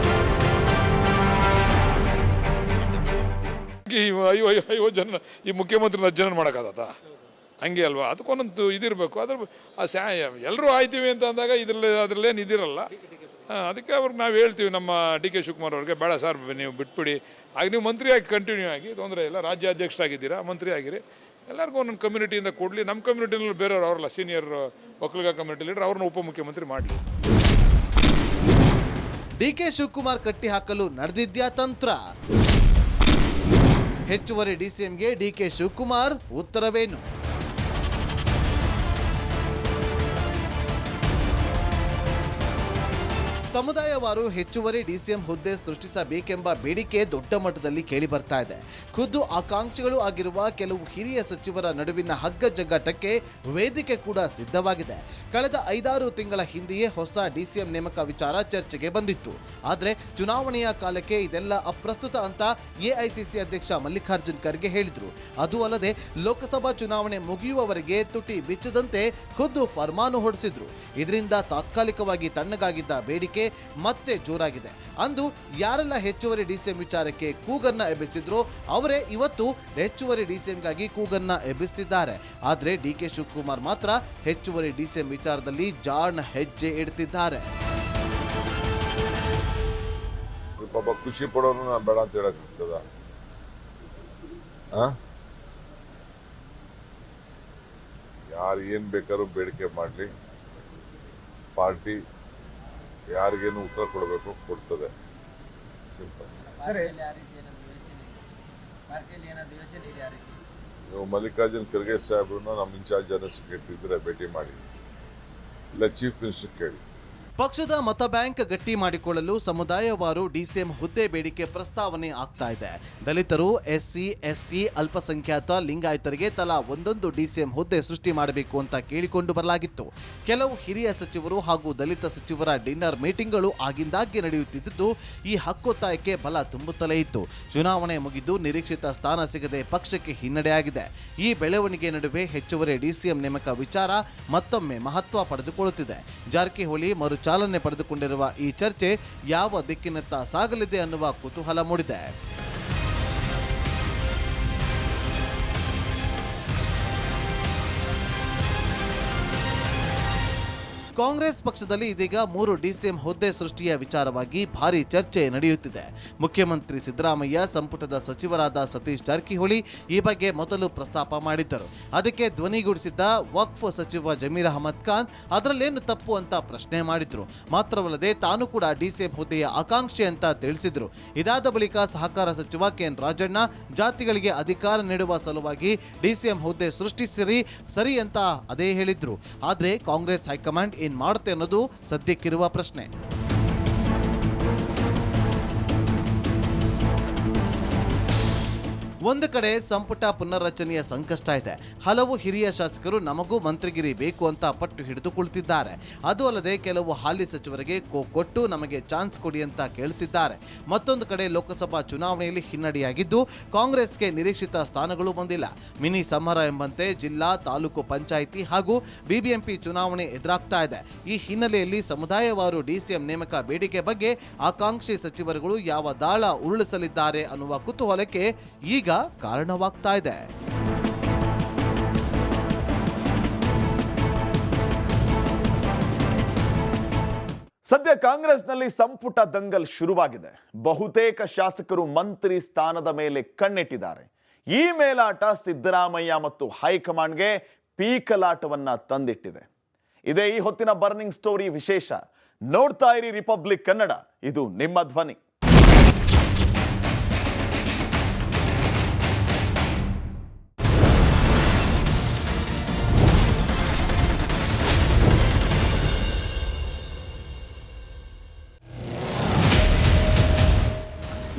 ಐವತ್ತು ಜನ ಈ ಮುಖ್ಯಮಂತ್ರಿ 10 ಜನ ಮಾಡೋಕ್ಕಾಗತ್ತಾ? ಹಂಗೆ ಅಲ್ವಾ? ಅದಕ್ಕೊಂದೊಂದು ಇದಿರಬೇಕು. ಅದ್ರ ಎಲ್ಲರೂ ಆಯ್ತೀವಿ ಅಂತ ಅಂದಾಗ ಅದರಲ್ಲೇನು ಇದಿರಲ್ಲ. ಅದಕ್ಕೆ ಅವ್ರಿಗೆ ನಾವು ಹೇಳ್ತೀವಿ, ನಮ್ಮ ಡಿ.ಕೆ. ಶಿವಕುಮಾರ್ ಅವ್ರಿಗೆ, ಬೇಡ ಸರ್ ನೀವು ಬಿಟ್ಬಿಡಿ, ಆಗ ನೀವು ಮಂತ್ರಿ ಆಗಿ ಕಂಟಿನ್ಯೂ ಆಗಿ, ತೊಂದರೆ ಇಲ್ಲ, ರಾಜ್ಯಾಧ್ಯಕ್ಷರಾಗಿದ್ದೀರಾ, ಮಂತ್ರಿ ಆಗಿರಿ, ಎಲ್ಲರಿಗೂ ಒಂದೊಂದು ಕಮ್ಯುನಿಟಿಯಿಂದ ಕೊಡಲಿ. ನಮ್ಮ ಕಮ್ಯುನಿಟಿನಲ್ಲಿ ಬೇರೆಯವರು ಅವರಲ್ಲ, ಸೀನಿಯರ್ ಒಕ್ಕಲಿಗ ಕಮ್ಯುನಿಟಿ ಲೀಡರ್, ಅವ್ರನ್ನ ಉಪಮುಖ್ಯಮಂತ್ರಿ ಮಾಡಲಿ. ಡಿ.ಕೆ. ಶಿವಕುಮಾರ್ ಕಟ್ಟಿ ಹಾಕಲು ನಡೆದಿದ್ಯಾ ತಂತ್ರ? ಹೆಚ್ಚುವರಿ ಡಿಸಿಎಂಗೆ ಡಿ.ಕೆ. ಶಿವಕುಮಾರ್ ಉತ್ತರವೇನು? ಸಮುದಾಯವಾರು ಹೆಚ್ಚುವರಿ ಡಿಸಿಎಂ ಹುದ್ದೆ ಸೃಷ್ಟಿಸಬೇಕೆಂಬ ಬೇಡಿಕೆ ದೊಡ್ಡ ಮಟ್ಟದಲ್ಲಿ ಕೇಳಿ ಬರ್ತಾ ಇದೆ. ಖುದ್ದು ಆಕಾಂಕ್ಷಿಗಳು ಆಗಿರುವ ಕೆಲವು ಹಿರಿಯ ಸಚಿವರ ನಡುವಿನ ಹಗ್ಗಜಗ್ಗಾಟಕ್ಕೆ ವೇದಿಕೆ ಕೂಡ ಸಿದ್ಧವಾಗಿದೆ. ಕಳೆದ 5-6 ತಿಂಗಳ ಹಿಂದೆಯೇ ಹೊಸ ಡಿಸಿಎಂ ನೇಮಕ ವಿಚಾರ ಚರ್ಚೆಗೆ ಬಂದಿತ್ತು. ಆದರೆ ಚುನಾವಣೆಯ ಕಾಲಕ್ಕೆ ಇದೆಲ್ಲ ಅಪ್ರಸ್ತುತ ಅಂತ ಎಐಸಿಸಿ ಅಧ್ಯಕ್ಷ ಮಲ್ಲಿಕಾರ್ಜುನ್ ಖರ್ಗೆ ಹೇಳಿದ್ರು. ಅದು ಅಲ್ಲದೆ ಲೋಕಸಭಾ ಚುನಾವಣೆ ಮುಗಿಯುವವರೆಗೆ ತುಟಿ ಬಿಚ್ಚದಂತೆ ಖುದ್ದು ಫರ್ಮಾನು ಹೊರಡಿಸಿದ್ರು. ಇದರಿಂದ ತಾತ್ಕಾಲಿಕವಾಗಿ ತಣ್ಣಗಾಗಿದ್ದ ಬೇಡಿಕೆ ಮತ್ತೆ ಜೋರಾಗಿದೆ. ಅಂದು ಯಾರೆಲ್ಲ ಹೆಚ್ಚುವರಿ ಡಿಸಿಎಂ ವಿಚಾರಕ್ಕೆ ಕೂಗನ್ನ ಎಬ್ಬಿಸಿದ್ರು ಅವರೇ ಇವತ್ತು ಹೆಚ್ಚುವರಿ ಡಿಸಿಎಂಗಾಗಿ ಕೂಗನ್ನ ಎಬ್ಬಿಸುತ್ತಿದ್ದಾರೆ. ಆದರೆ ಡಿ.ಕೆ. ಶಿವಕುಮಾರ್ ಮಾತ್ರ ಹೆಚ್ಚುವರಿ ಡಿಸಿಎಂ ವಿಚಾರದಲ್ಲಿ ಜಾಣ ಹೆಜ್ಜೆ ಇಡ್ತಿದ್ದಾರೆ. ಪಾಪ ಖುಷಿ ಪಡೋರು ನಾ ಬೇಡ ಅಂತ ಹೇಳಕ್ಕಾಗ್ತದ? ಯಾರು ಏನ್ ಬೇಕಾದ್ರೂ ಬೇಡಿಕೆ ಮಾಡಲಿ, ಪಾರ್ಟಿ ಯಾರಿಗೇನು ಉತ್ತರ ಕೊಡಬೇಕು ಕೊಡ್ತದೆ. ಸಿಂಪಲ್. ನೀವು ಮಲ್ಲಿಕಾರ್ಜುನ್ ಖರ್ಗೆ ಸಾಹೇಬ್ರನ್ನ ನಮ್ಮ ಇನ್ಚಾರ್ಜ್ ಜನರಲ್ ಸೆಕ್ರೆಟರಿ ಇದ್ರೆ ಭೇಟಿ ಮಾಡಿ, ಇಲ್ಲ ಚೀಫ್ ಮಿನಿಸ್ಟರ್ ಕೇಳಿ. ಪಕ್ಷದ ಮತ ಬ್ಯಾಂಕ್ ಗಟ್ಟಿ ಮಾಡಿಕೊಳ್ಳಲು ಸಮುದಾಯವಾರು ಡಿಸಿಎಂ ಹುದ್ದೆ ಬೇಡಿಕೆ ಪ್ರಸ್ತಾವನೆ ಆಗ್ತಾ ಇದೆ. ದಲಿತರು, ಎಸ್ಸಿ, ಎಸ್ಟಿ, ಅಲ್ಪಸಂಖ್ಯಾತ, ಲಿಂಗಾಯತರಿಗೆ ತಲಾ ಒಂದೊಂದು ಡಿಸಿಎಂ ಹುದ್ದೆ ಸೃಷ್ಟಿ ಮಾಡಬೇಕು ಅಂತ ಕೇಳಿಕೊಂಡು ಬರಲಾಗಿತ್ತು. ಕೆಲವು ಹಿರಿಯ ಸಚಿವರು ಹಾಗೂ ದಲಿತ ಸಚಿವರ ಡಿನ್ನರ್ ಮೀಟಿಂಗ್ಗಳು ಆಗಿಂದಾಗ್ಗೆ ನಡೆಯುತ್ತಿದ್ದು ಈ ಹಕ್ಕೊತ್ತಾಯಕ್ಕೆ ಬಲ ತುಂಬುತ್ತಲೇ ಇತ್ತು. ಚುನಾವಣೆ ಮುಗಿದು ನಿರೀಕ್ಷಿತ ಸ್ಥಾನ ಸಿಗದೆ ಪಕ್ಷಕ್ಕೆ ಹಿನ್ನಡೆಯಾಗಿದೆ. ಈ ಬೆಳವಣಿಗೆ ನಡುವೆ ಹೆಚ್ಚುವರಿ ಡಿಸಿಎಂ ನೇಮಕ ವಿಚಾರ ಮತ್ತೊಮ್ಮೆ ಮಹತ್ವ ಪಡೆದುಕೊಳ್ಳುತ್ತಿದೆ. ಜಾರಕಿಹೊಳಿ ಚಾಲನೆ ಪಡೆದುಕೊಂಡಿರುವ ಈ ಚರ್ಚೆ ಯಾವ ದಿಕ್ಕಿನತ್ತ ಸಾಗಲಿದೆ ಅನ್ನುವ ಕುತೂಹಲ ಮೂಡಿದೆ. ಕಾಂಗ್ರೆಸ್ ಪಕ್ಷದಲ್ಲಿ ಇದೀಗ 3 ಡಿಸಿಎಂ ಹುದ್ದೆ ಸೃಷ್ಟಿಯ ವಿಚಾರವಾಗಿ ಭಾರಿ ಚರ್ಚೆ ನಡೆಯುತ್ತಿದೆ. ಮುಖ್ಯಮಂತ್ರಿ ಸಿದ್ದರಾಮಯ್ಯ ಸಂಪುಟದ ಸಚಿವರಾದ ಸತೀಶ್ ಜಾರಕಿಹೊಳಿ ಈ ಬಗ್ಗೆ ಮೊದಲು ಪ್ರಸ್ತಾಪ ಮಾಡಿದ್ದರು. ಅದಕ್ಕೆ ಧ್ವನಿಗೂಡಿಸಿದ್ದ ವಕ್ಫ್ ಸಚಿವ ಜಮೀರ್ ಅಹಮದ್ ಖಾನ್ ಅದರಲ್ಲೇನು ತಪ್ಪು ಅಂತ ಪ್ರಶ್ನೆ ಮಾಡಿದ್ರು. ಮಾತ್ರವಲ್ಲದೆ ತಾನು ಕೂಡ ಡಿಸಿಎಂ ಹುದ್ದೆಯ ಆಕಾಂಕ್ಷಿ ಅಂತ ತಿಳಿಸಿದ್ರು. ಇದಾದ ಬಳಿಕ ಸಹಕಾರ ಸಚಿವ ಕೆಎನ್ ರಾಜಣ್ಣ ಜಾತಿಗಳಿಗೆ ಅಧಿಕಾರ ನೀಡುವ ಸಲುವಾಗಿ ಡಿಸಿಎಂ ಹುದ್ದೆ ಸೃಷ್ಟಿಸಿರಿ ಸರಿ ಅಂತ ಅದೇ ಹೇಳಿದ್ರು. ಆದ್ರೆ ಕಾಂಗ್ರೆಸ್ ಹೈಕಮಾಂಡ್ ಏನ್ ಮಾಡುತ್ತೆ ಅನ್ನೋದು ಸದ್ಯಕ್ಕಿರುವ ಪ್ರಶ್ನೆ. ಒಂದು ಕಡೆ ಸಂಪುಟ ಪುನರ್ರಚನೆಯ ಸಂಕಷ್ಟ ಇದೆ. ಹಲವು ಹಿರಿಯ ಶಾಸಕರು ನಮಗೂ ಮಂತ್ರಿಗಿರಿ ಬೇಕು ಅಂತ ಪಟ್ಟು ಹಿಡಿದು ಕುಳಿತಿದ್ದಾರೆ. ಅದು ಅಲ್ಲದೆ ಕೆಲವು ಹಾಲಿ ಸಚಿವರಿಗೆ ಕೊಟ್ಟು ನಮಗೆ ಚಾನ್ಸ್ ಕೊಡಿ ಅಂತ ಕೇಳುತ್ತಿದ್ದಾರೆ. ಮತ್ತೊಂದು ಕಡೆ ಲೋಕಸಭಾ ಚುನಾವಣೆಯಲ್ಲಿ ಹಿನ್ನಡೆಯಾಗಿದ್ದು ಕಾಂಗ್ರೆಸ್ಗೆ ನಿರೀಕ್ಷಿತ ಸ್ಥಾನಗಳು ಬಂದಿಲ್ಲ. ಮಿನಿ ಸಮರ ಎಂಬಂತೆ ಜಿಲ್ಲಾ, ತಾಲೂಕು ಪಂಚಾಯಿತಿ ಹಾಗೂ ಬಿಬಿಎಂಪಿ ಚುನಾವಣೆ ಎದುರಾಗ್ತಾ ಇದೆ. ಈ ಹಿನ್ನೆಲೆಯಲ್ಲಿ ಸಮುದಾಯವಾರು ಡಿಸಿಎಂ ನೇಮಕ ಬೇಡಿಕೆ ಬಗ್ಗೆ ಆಕಾಂಕ್ಷಿ ಸಚಿವರುಗಳು ಯಾವ ದಾಳ ಉರುಳಿಸಲಿದ್ದಾರೆ ಅನ್ನುವ ಕುತೂಹಲಕ್ಕೆ ಈಗ ಕಾರಣವಾಗ್ತಾ ಇದೆ. ಸದ್ಯ ಕಾಂಗ್ರೆಸ್ನಲ್ಲಿ ಸಂಪುಟ ದಂಗಲ್ ಶುರುವಾಗಿದೆ. ಬಹುತೇಕ ಶಾಸಕರು ಮಂತ್ರಿ ಸ್ಥಾನದ ಮೇಲೆ ಕಣ್ಣಿಟ್ಟಿದ್ದಾರೆ. ಈ ಮೇಲಾಟ ಸಿದ್ದರಾಮಯ್ಯ ಮತ್ತು ಹೈಕಮಾಂಡ್ಗೆ ಪೀಕಲಾಟವನ್ನ ತಂದಿಟ್ಟಿದೆ. ಇದೇ ಈ ಹೊತ್ತಿನ ಬರ್ನಿಂಗ್ ಸ್ಟೋರಿ ವಿಶೇಷ. ನೋಡ್ತಾ ಇರಿ ರಿಪಬ್ಲಿಕ್ ಕನ್ನಡ, ಇದು ನಿಮ್ಮ ಧ್ವನಿ.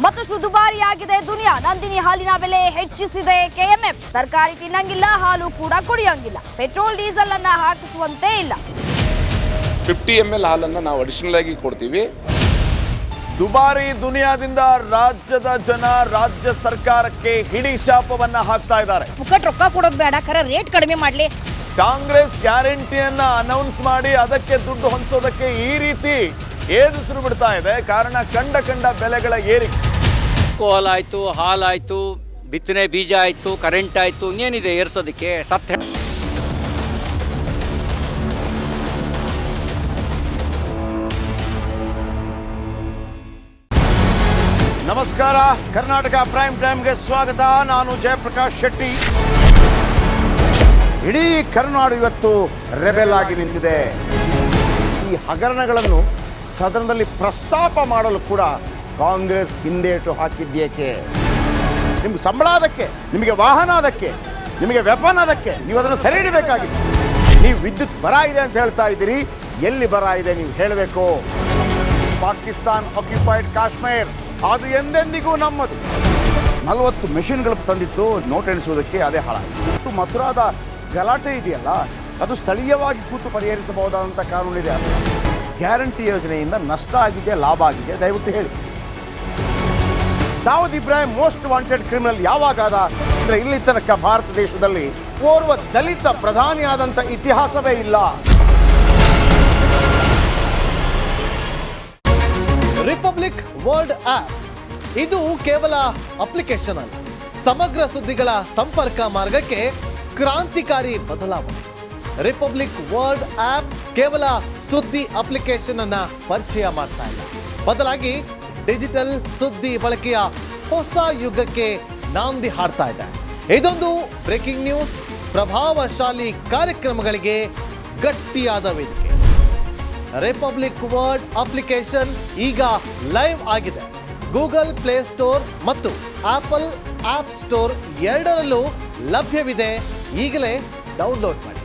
ಮತ್ತಷ್ಟು ದುಬಾರಿಯಾಗಿದೆ ದುನಿಯಾ. ನಂದಿನಿ ಹಾಲಿನ ಬೆಲೆ ಹೆಚ್ಚಿಸಿದೆ ಕೆಎಂಎಫ್. ತರಕಾರಿ ತಿನ್ನಂಗಿಲ್ಲ, ಹಾಲು ಕೂಡ ಕುಡಿಯೋಂಗಿಲ್ಲ, ಪೆಟ್ರೋಲ್ ಡೀಸೆಲ್ ಅನ್ನ ಹಾಕಿಸುವಂತೆ ಇಲ್ಲ. 50 ml ಹಾಲನ್ನು ನಾವು ಅಡಿಷನಲ್ ಆಗಿ ಕೊಡ್ತೀವಿ. ದುಬಾರಿ ದುನಿಯಾದಿಂದ ರಾಜ್ಯದ ಜನ ರಾಜ್ಯ ಸರ್ಕಾರಕ್ಕೆ ಹಿಡಿ ಶಾಪವನ್ನ ಹಾಕ್ತಾ ಇದ್ದಾರೆ. ಮುಖಟ್ ರೊಕ್ಕ ಕೊಡೋದು ಬೇಡ, ಖರೆ ರೇಟ್ ಕಡಿಮೆ ಮಾಡ್ಲಿ. ಕಾಂಗ್ರೆಸ್ ಗ್ಯಾರಂಟಿಯನ್ನ ಅನೌನ್ಸ್ ಮಾಡಿ ಅದಕ್ಕೆ ದುಡ್ಡು ಹೊಂದಿಸೋದಕ್ಕೆ ಈ ರೀತಿ ಏರಿಸಿರು ಬಿಡ್ತಾ ಇದೆ. ಕಾರಣ ಕಂಡ ಬೆಲೆಗಳ ಏರಿಕೆ. ಹಾಲಾಯ್ತು, ಹಾಲಾಯ್ತು, ಬಿತ್ತನೆ ಬೀಜ ಆಯ್ತು, ಕರೆಂಟ್ ಆಯ್ತು, ಇನ್ನೇನಿದೆ ಏರ್ಸೋದಕ್ಕೆ? ಸತ್ಯ. ನಮಸ್ಕಾರ, ಕರ್ನಾಟಕ ಪ್ರೈಮ್ ಟೈಮ್ಗೆ ಸ್ವಾಗತ. ನಾನು ಜಯಪ್ರಕಾಶ್ ಶೆಟ್ಟಿ. ಇಡೀ ಕರ್ನಾಡು ಇವತ್ತು ರೆಬೆಲ್ ಆಗಿ ನಿಂತಿದೆ. ಈ ಹಗರಣಗಳನ್ನು ಸದನದಲ್ಲಿ ಪ್ರಸ್ತಾಪ ಮಾಡಲು ಕೂಡ ಕಾಂಗ್ರೆಸ್ ಹಿಂದೇಟು ಹಾಕಿದ್ದೇಕೆ? ನಿಮ್ಗೆ ಸಂಬಳ ಅದಕ್ಕೆ, ನಿಮಗೆ ವಾಹನ ಅದಕ್ಕೆ, ನಿಮಗೆ ವೆಪನ್ ಅದಕ್ಕೆ, ನೀವು ಅದನ್ನು ಸೆರೆ ಹಿಡಿಬೇಕಾಗಿತ್ತು. ನೀವು ವಿದ್ಯುತ್ ಬರ ಇದೆ ಅಂತ ಹೇಳ್ತಾ ಇದ್ದೀರಿ, ಎಲ್ಲಿ ಬರ ಇದೆ ನೀವು ಹೇಳಬೇಕು. ಪಾಕಿಸ್ತಾನ್ ಆಕ್ಯುಪೈಡ್ ಕಾಶ್ಮೀರ್ ಅದು ಎಂದೆಂದಿಗೂ ನಮ್ಮದು. 40 ಮೆಷಿನ್ಗಳು ತಂದಿತ್ತು ನೋಟ್ ಎಣಿಸುವುದಕ್ಕೆ, ಅದೇ ಹಾಳಾಯಿತು. ಮಥುರಾದ ಗಲಾಟೆ ಇದೆಯಲ್ಲ, ಅದು ಸ್ಥಳೀಯವಾಗಿ ಕೂತು ಪರಿಹರಿಸಬಹುದಾದಂಥ ಕಾನೂನಿದೆ. ಗ್ಯಾರಂಟಿ ಯೋಜನೆಯಿಂದ ನಷ್ಟ ಆಗಿದೆ, ಲಾಭ ಆಗಿದೆ, ದಯವಿಟ್ಟು ಹೇಳಿ. Dawood Ibrahim most wanted criminal ಯಾವಾಗಾದ ಅಂದರೆ ಇಲ್ಲಿ ತನಕ ಭಾರತ ದೇಶದಲ್ಲಿ ಓರ್ವ ದಲಿತ ಪ್ರಧಾನಿಯಾದಂಥ ಇತಿಹಾಸವೇ ಇಲ್ಲ. ರಿಪಬ್ಲಿಕ್ ವರ್ಲ್ಡ್ ಆಪ್ ಇದು ಕೇವಲ ಅಪ್ಲಿಕೇಶನ್ ಅಲ್ಲ, ಸಮಗ್ರ ಸುದ್ದಿಗಳ ಸಂಪರ್ಕ ಮಾರ್ಗಕ್ಕೆ ಕ್ರಾಂತಿಕಾರಿ ಬದಲಾವಣೆ. ರಿಪಬ್ಲಿಕ್ ವರ್ಲ್ಡ್ ಆಪ್ ಕೇವಲ ಸುದ್ದಿ ಅಪ್ಲಿಕೇಶನ್ ಅನ್ನ ಪರಿಚಯ ಮಾಡ್ತಾ ಇಲ್ಲ, ಬದಲಾಗಿ ಡಿಜಿಟಲ್ ಸುದ್ದಿ ಬಳಕೆಯ ಹೊಸ ಯುಗಕ್ಕೆ ನಾಂದಿ ಹಾಡ್ತಾ ಇದೆ. ಇದೊಂದು ಬ್ರೇಕಿಂಗ್ ನ್ಯೂಸ್, ನ್ಯೂಸ್, ಗಟ್ಟಿಯಾದ ವೇದಿಕೆ. ರಿಪಬ್ಲಿಕ್ ವರ್ಡ್ ಅಪ್ಲಿಕೇಶನ್ ಈಗ ಲೈವ್ ಆಗಿದೆ. ಗೂಗಲ್ ಪ್ಲೇ ಸ್ಟೋರ್ ಮತ್ತು ಆಪಲ್ ಆಪ್ ಸ್ಟೋರ್ ಎರಡರಲ್ಲೂ ಲಭ್ಯವಿದೆ. ಈಗಲೇ ಡೌನ್ಲೋಡ್ ಮಾಡಿ.